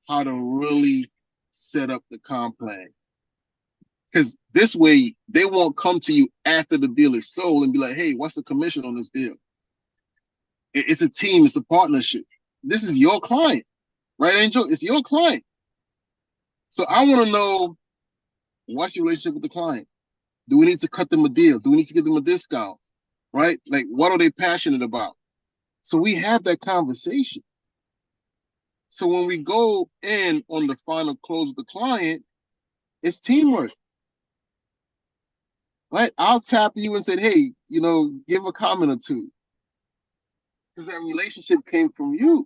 how to really set up the comp plan. Because this way, they won't come to you after the deal is sold and be like, hey, what's the commission on this deal? It's a team, it's a partnership. This is your client, right, Angel? It's your client. So I want to know, what's your relationship with the client? Do we need to cut them a deal? Do we need to give them a discount? Right? Like, what are they passionate about? So we have that conversation. So when we go in on the final close with the client, it's teamwork. Right? I'll tap you and say, hey, give a comment or two. Because that relationship came from you.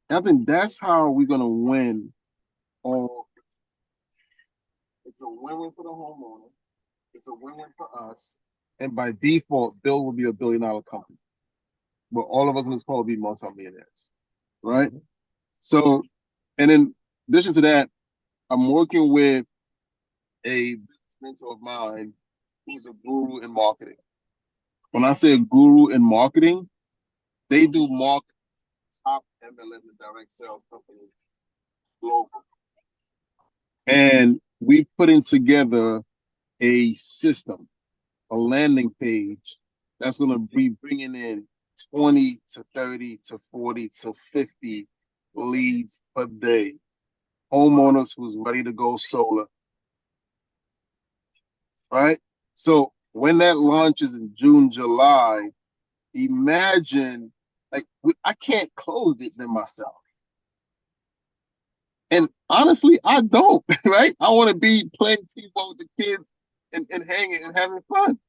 And I think that's how we're going to win. It's a win-win for the homeowner. It's a win-win for us. And by default, Bill will be a billion-dollar company. But all of us in this call will be multi-millionaires. Right? So, and in addition to that, I'm working with a business mentor of mine who's a guru in marketing. When I say a guru in marketing, they do marketing top MLM and direct sales companies global. And we're putting together a system, a landing page that's going to be bringing in 20 to 30 to 40 to 50 leads a day. Homeowners who's ready to go solar. Right? So when that launches in June, July, imagine, like, I can't close it than myself. And honestly, I don't, right? I want to be playing T-ball with the kids and hanging and having fun.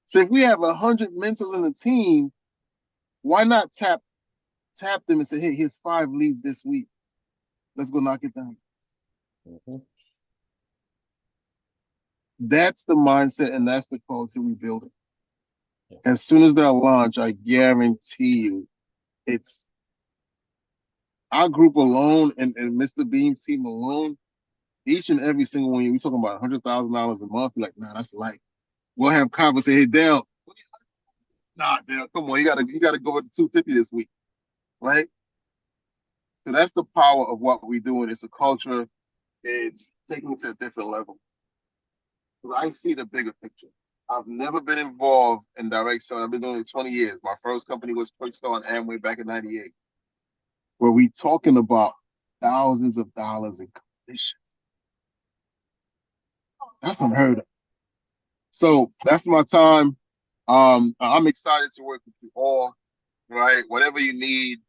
So if we have 100 mentors in the team, why not tap them and say, hey, here's 5 leads this week. Let's go knock it down. Mm-hmm. That's the mindset and that's the culture we build. As soon as that launch, I guarantee you, it's our group alone and Mr. Beam's team alone. Each and every single one, we're talking about $100,000 a month. You're like, nah, that's light. We'll have conversation. Hey, Dale, nah, Dale, come on, you gotta go with the 250 this week, right? So that's the power of what we're doing. It's a culture. It's taking it to a different level. I see the bigger picture. I've never been involved in direct sales. I've been doing it 20 years. My first company was Quickstar and Amway back in '98. Where we talking about thousands of dollars in commissions. That's unheard of. So that's my time. I'm excited to work with you all, right? Whatever you need,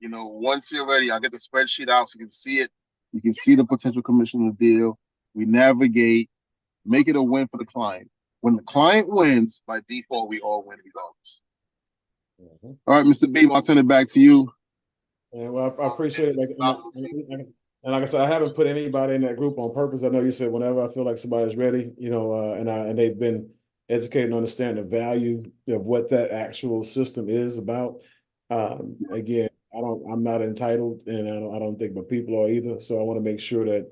once you're ready, I'll get the spreadsheet out so you can see it. You can see the potential commission of the deal. We navigate, make it a win for the client. When the client wins, by default, we all win regardless. Mm-hmm. All right, Mr. Beam, I'll turn it back to you. Yeah, well, I appreciate it. And like I said, I haven't put anybody in that group on purpose. I know you said whenever I feel like somebody's ready, and they've been educated and understand the value of what that actual system is about. Again, I'm not entitled, and I don't think my people are either. So I want to make sure that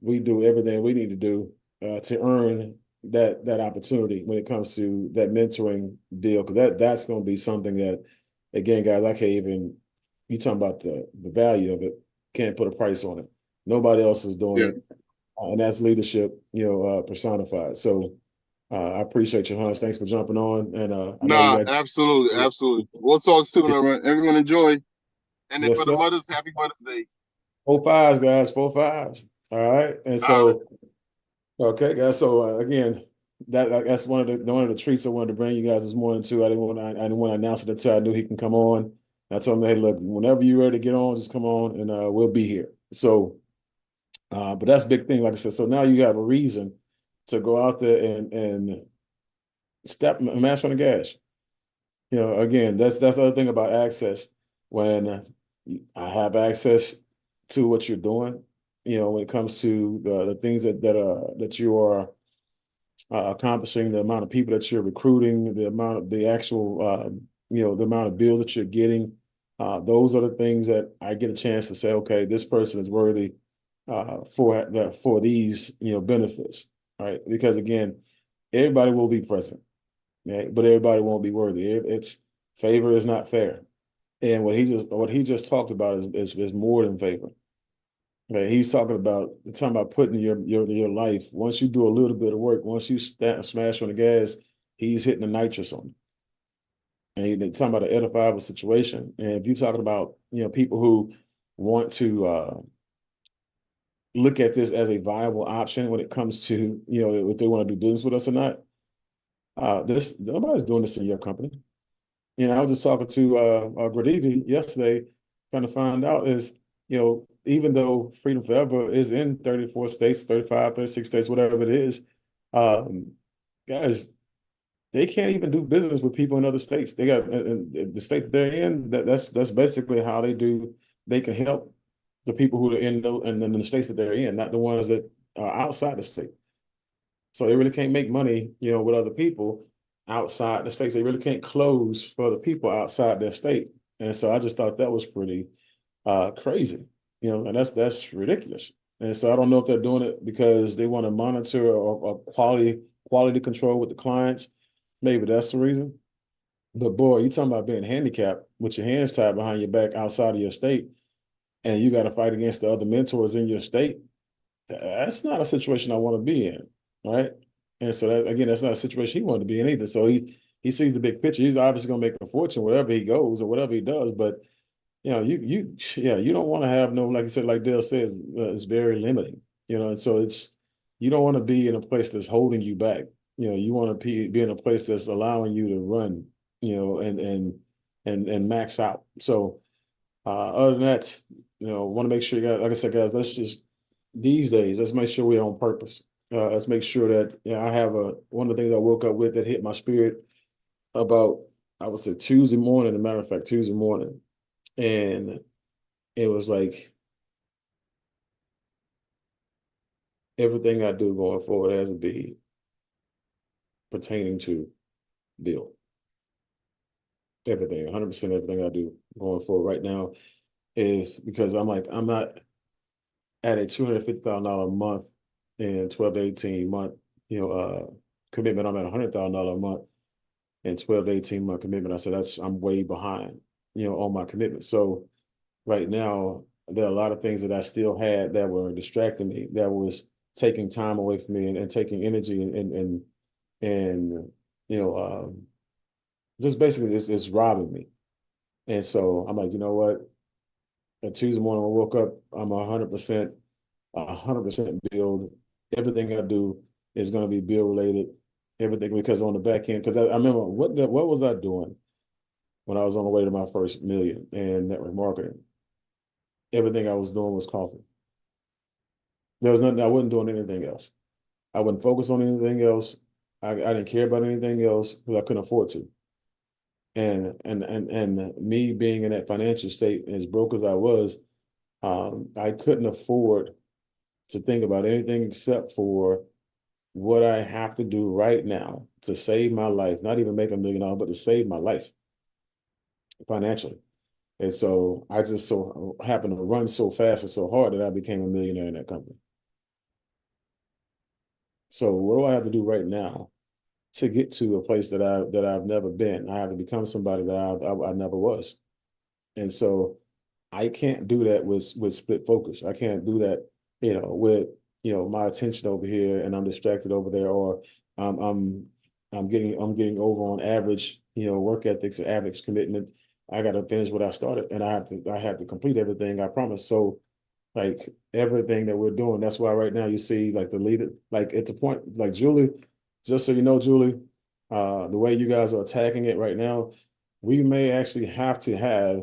we do everything we need to do to earn that opportunity when it comes to that mentoring deal, because that's going to be something that, again, guys, I can't even. You talking about the value of it? Can't put a price on it. Nobody else is doing it, and that's leadership, personified. So I appreciate you, Hans. Thanks for jumping on. And absolutely. We'll talk soon. All right, everyone enjoy. And then for the mothers, happy Mother's Day. 4 5s, guys. 4 5s. All right, and so okay, guys. So again, that's one of the treats I wanted to bring you guys this morning too. I didn't want to announce it until I knew he can come on. I told him, hey, look, whenever you're ready to get on, just come on, and we'll be here. So, but that's a big thing, like I said. So now you have a reason to go out there and step mash on the gas. Again, that's the other thing about access. When I have access to what you're doing, when it comes to the things that you are accomplishing, the amount of people that you're recruiting, the amount of the actual, the amount of bills that you're getting, those are the things that I get a chance to say, okay, this person is worthy for these, benefits, right? Because again, everybody will be present, right? But everybody won't be worthy. It's favor is not fair. And what he just talked about is more than favor. Right? He's talking about putting your life. Once you do a little bit of work, once you smash on the gas, he's hitting the nitrous on it. And he's talking about an edifiable situation. And if you're talking about people who want to look at this as a viable option when it comes to if they want to do business with us or not, this nobody's doing this in your company. I was just talking to Gradivi yesterday, trying to find out is, even though Freedom Forever is in 34 states, 35, 36 states, whatever it is, um, guys, they can't even do business with people in other states. They got in the state that they're in, that's basically how they can help the people who are in the states that they're in, not the ones that are outside the state. So they really can't make money, with other people outside the states. They really can't close for other people outside their state. And so I just thought that was pretty crazy, and that's ridiculous. And so I don't know if they're doing it because they want to monitor or quality control with the clients. Maybe that's the reason. But boy, you talking about being handicapped with your hands tied behind your back outside of your state, and you got to fight against the other mentors in your state. That's not a situation I want to be in, right? And so again, that's not a situation he wanted to be in either. So he sees the big picture. He's obviously going to make a fortune wherever he goes or whatever he does. But you don't want to have no, like you said, like Dale says, it's very limiting. And so you don't want to be in a place that's holding you back. You want to be in a place that's allowing you to run, and max out. So other than that, want to make sure you got, like I said, guys, these days, let's make sure we're on purpose. Let's make sure that I have one of the things I woke up with that hit my spirit about, I would say Tuesday morning, as a matter of fact, Tuesday morning. And it was like everything I do going forward has to be pertaining to Bill. Everything, 100% everything I do going forward right now is because I'm not at a $250,000 a month and 12 to 18 month, commitment. I'm at $100,000 a month and 12 to 18 month commitment. I said, I'm way behind, on my commitment. So right now, there are a lot of things that I still had that were distracting me, that was taking time away from me and taking energy and just basically it's robbing me. And so I'm like, you know what? On Tuesday morning, when I woke up, I'm 100% build. Everything I do is going to be bill related. Everything, because on the back end, because I remember what was I doing when I was on the way to my first million in network marketing? Everything I was doing was coffee. There was nothing, I wasn't doing anything else. I wouldn't focus on anything else. I didn't care about anything else because I couldn't afford to. And me being in that financial state, as broke as I was, I couldn't afford to think about anything except for what I have to do right now to save my life, not even make $1 million, but to save my life financially. And so I just so happened to run so fast and so hard that I became a millionaire in that company. So what do I have to do right now to get to a place that I've never been? I have to become somebody that I never was. And so I can't do that with split focus. I can't do that, with my attention over here and I'm distracted over there, or I'm getting over on average, work ethics, average commitment. I got to finish what I started, and I have to complete everything I promised. So like everything that we're doing. That's why right now you see like the leader, like at the point, like Julie, just so you know, Julie, the way you guys are attacking it right now, we may actually have to have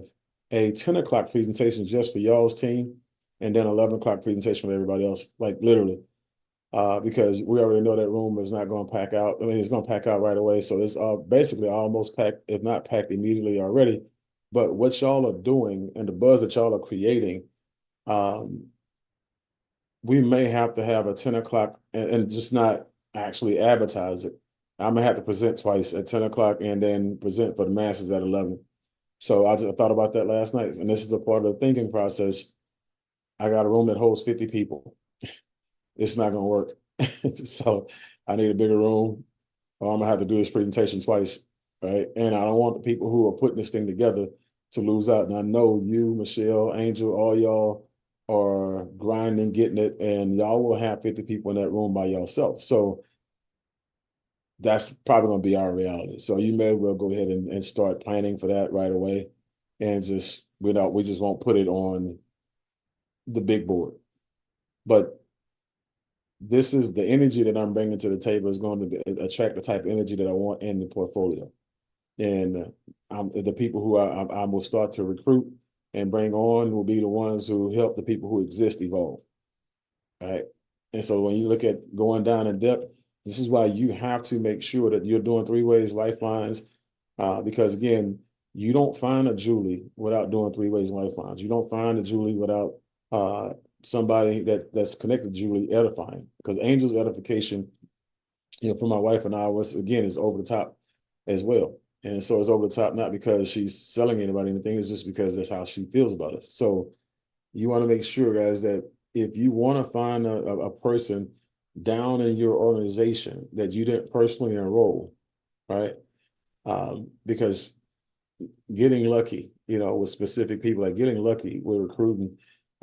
a 10 o'clock presentation just for y'all's team and then 11 o'clock presentation for everybody else, like literally. Because we already know that room is not going to pack out. I mean, it's going to pack out right away. So it's basically almost packed, if not packed immediately already. But what y'all are doing and the buzz that y'all are creating, we may have to have a 10 o'clock and just not actually advertise it. I'm gonna have to present twice at 10 o'clock and then present for the masses at 11. So I just thought about that last night, and this is a part of the thinking process. I got a room that holds 50 people. It's not gonna work. So I need a bigger room, or I'm gonna have to do this presentation twice, right? And I don't want the people who are putting this thing together to lose out. And I know you, Michelle, Angel, all y'all are grinding, getting it, and y'all will have 50 people in that room by yourself. So that's probably gonna be our reality. So you may well go ahead and start planning for that right away. And just we just won't put it on the big board. But this is the energy that I'm bringing to the table is going to attract the type of energy that I want in the portfolio. And the people who I will start to recruit and bring on will be the ones who help the people who exist evolve. Right. And so when you look at going down in depth, this is why you have to make sure that you're doing 3-ways, lifelines, because again, you don't find a Julie without doing 3-ways and lifelines. You don't find a Julie without somebody that's connected to Julie edifying, because Angel's edification, for my wife and I was, again, is over the top as well. And so it's over the top, not because she's selling anybody anything, it's just because that's how she feels about it. So you want to make sure, guys, that if you want to find a person down in your organization that you didn't personally enroll, right? Because getting lucky, with specific people, like getting lucky with recruiting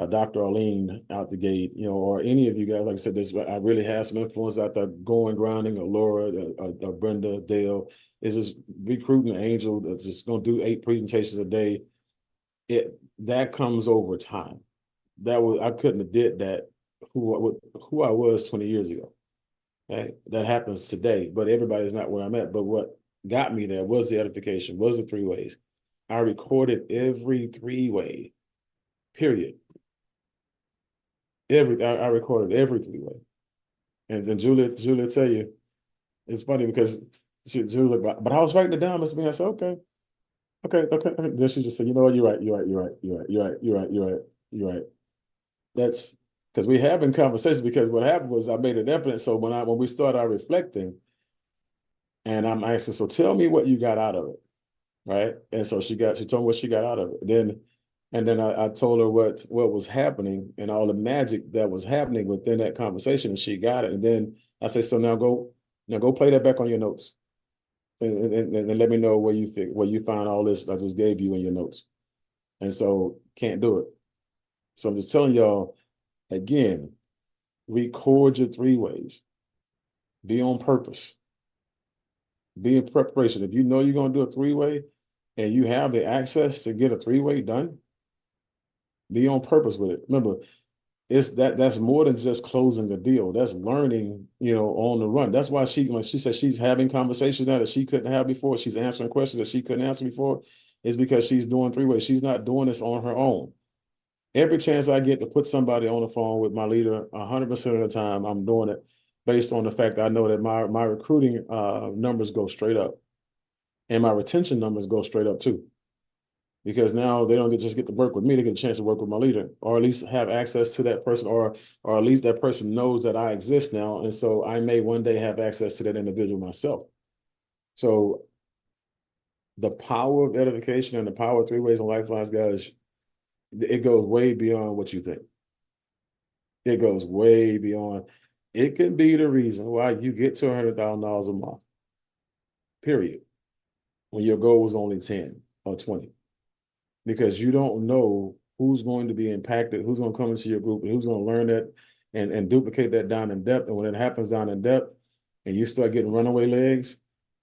Dr. Arlene out the gate, or any of you guys, like I said, I really have some influence out there going grounding, or Laura, or Brenda, Dale, is just recruiting an Angel that's just going to do 8 presentations a day. That comes over time. I couldn't have did that who I was 20 years ago. Right? That happens today, but everybody's not where I'm at. But what got me there was the edification, was the 3-ways. I recorded every 3-way, period. I recorded every 3-way. And then Julia tell you, it's funny because Julia, but I was writing it down, Mr. Bean. I said, okay. Then she just said, you know what, you're right. That's because we have been conversations, because what happened was I made it evident. So when we started our reflecting, and I'm asking, so tell me what you got out of it, right? And so she told me what she got out of it. Then I told her what was happening and all the magic that was happening within that conversation, and she got it. And then I say, so now go play that back on your notes, and let me know where you find all this I just gave you in your notes. And so can't do it. So I'm just telling y'all again, record your 3-ways. Be on purpose. Be in preparation. If you know you're going to do a 3-way and you have the access to get a 3-way done, be on purpose with it. Remember, that's more than just closing the deal. That's learning, on the run. That's why when she said she's having conversations now that she couldn't have before, she's answering questions that she couldn't answer before, is because she's doing 3-ways. She's not doing this on her own. Every chance I get to put somebody on the phone with my leader, 100% of the time, I'm doing it based on the fact that I know that my recruiting numbers go straight up, and my retention numbers go straight up too. Because now they don't just get to work with me; they get a chance to work with my leader, or at least have access to that person, or at least that person knows that I exist now, and so I may one day have access to that individual myself. So the power of edification and the power of 3-ways and lifelines, guys, it goes way beyond what you think. It goes way beyond. It could be the reason why you get to $100,000 a month, period, when your goal was only 10 or 20, because you don't know who's going to be impacted, who's going to come into your group, and who's going to learn that and duplicate that down in depth. And when it happens down in depth and you start getting runaway legs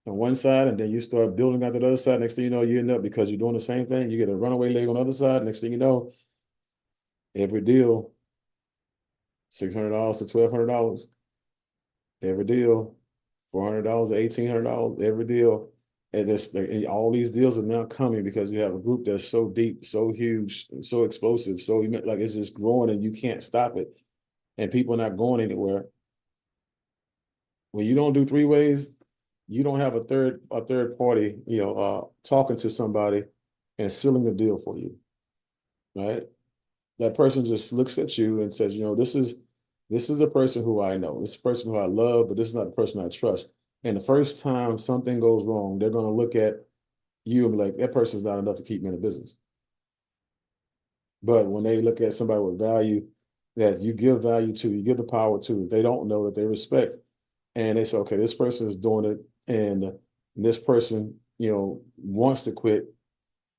on one side, and then you start building out the other side, next thing you know, you end up, because you're doing the same thing, you get a runaway leg on the other side. Next thing you know, every deal $600 to $1,200 every deal, $400 to $1,800 every deal. And this, and all these deals are now coming because you have a group that's so deep, so huge, so explosive, so like it's just growing and you can't stop it. And people are not going anywhere. When you don't do three ways, you don't have a third party, talking to somebody and sealing the deal for you, right? That person just looks at you and says, this is a person who I know, this is a person who I love, but this is not the person I trust. And the first time something goes wrong, they're going to look at you and be like, that person's not enough to keep me in the business. But when they look at somebody with value that you give value to, you give the power to, they don't know that they respect. And they say, okay, this person is doing it, and this person, wants to quit,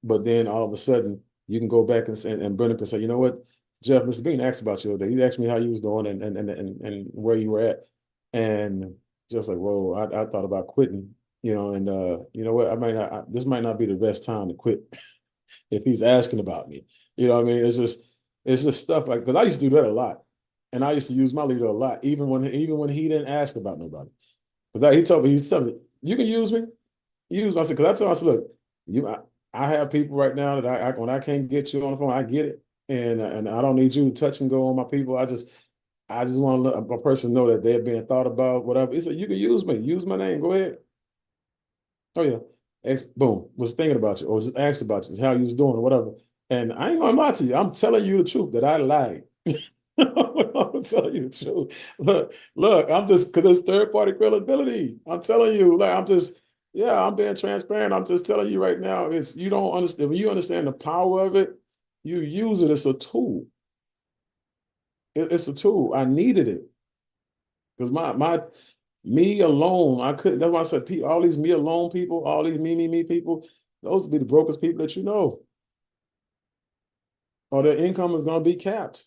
but then all of a sudden you can go back and Brendan can say, you know what, Jeff, Mr. Bean asked about you today. He asked me how you was doing and where you were at, and just like, whoa, I thought about quitting, and you know what, this might not be the best time to quit if he's asking about me. You know what I mean? It's just stuff like, because I used to do that a lot. And I used to use my leader a lot, even when he didn't ask about nobody. Because he's telling me, you can use me. Use me. I said, because I told him, I said, look, I have people right now that when I can't get you on the phone, I get it. And I don't need you to touch and go on my people. I just want to let a person know that they're being thought about, whatever. He said, you can use me. Use my name. Go ahead. Oh, yeah. Boom. Was thinking about you or was asked about you, how you was doing or whatever. And I ain't going to lie to you. I'm telling you the truth that I lied. I'm telling you the truth. Look, I'm just, because it's third party credibility. I'm telling you, like, I'm being transparent. I'm just telling you right now, you don't understand. When you understand the power of it, you use it as a tool. It's a tool. I needed it because me alone, I couldn't. That's why I said, all these me alone people, all these me people, those would be the brokest people that you know, or their income is going to be capped.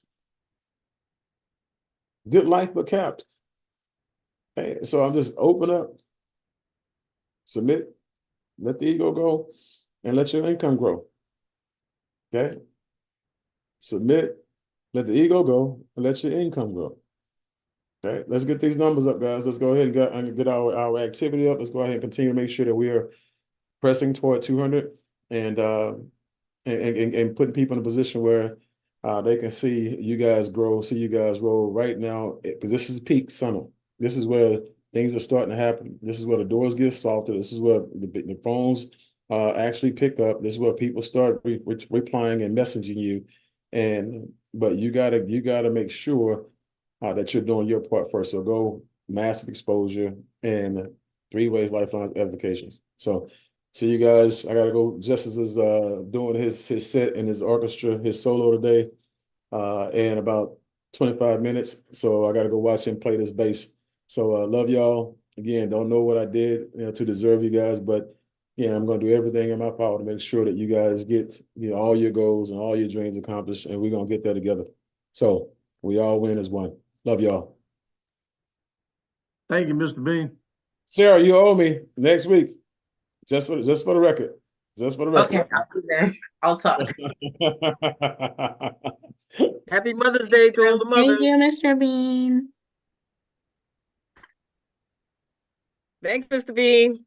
Good life, but capped. Hey, so I'm just open up, submit, let the ego go, and let your income grow. Okay? Submit, let the ego go, and let your income grow. Okay, let's get these numbers up, guys. Let's go ahead and get our activity up. Let's go ahead and continue to make sure that we are pressing toward 200 and putting people in a position where they can see you guys grow, see you guys roll right now, because this is peak summer. This is where things are starting to happen. This is where the doors get softer. This is where the phones actually pick up. This is where people start replying and messaging you. But you gotta make sure that you're doing your part first. So go massive exposure and 3 ways lifelines applications. So see you guys. I gotta go. Justice is doing his set and his orchestra, his solo today, in about 25 minutes. So I gotta go watch him play this bass. So love y'all. Again, don't know what I did to deserve you guys, but yeah, I'm gonna do everything in my power to make sure that you guys get all your goals and all your dreams accomplished, and we're gonna get there together. So we all win as one. Love y'all. Thank you, Mr. Bean. Sarah, you owe me next week. Just for the record. Just for the record. Okay, I'll do that. I'll talk. Happy Mother's Day to all the Thank mothers. you, Mr. Bean. Thanks, Mr. Bean.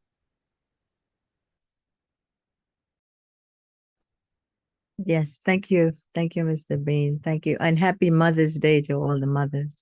Yes, thank you. Thank you, Mr. Bean. Thank you. And happy Mother's Day to all the mothers.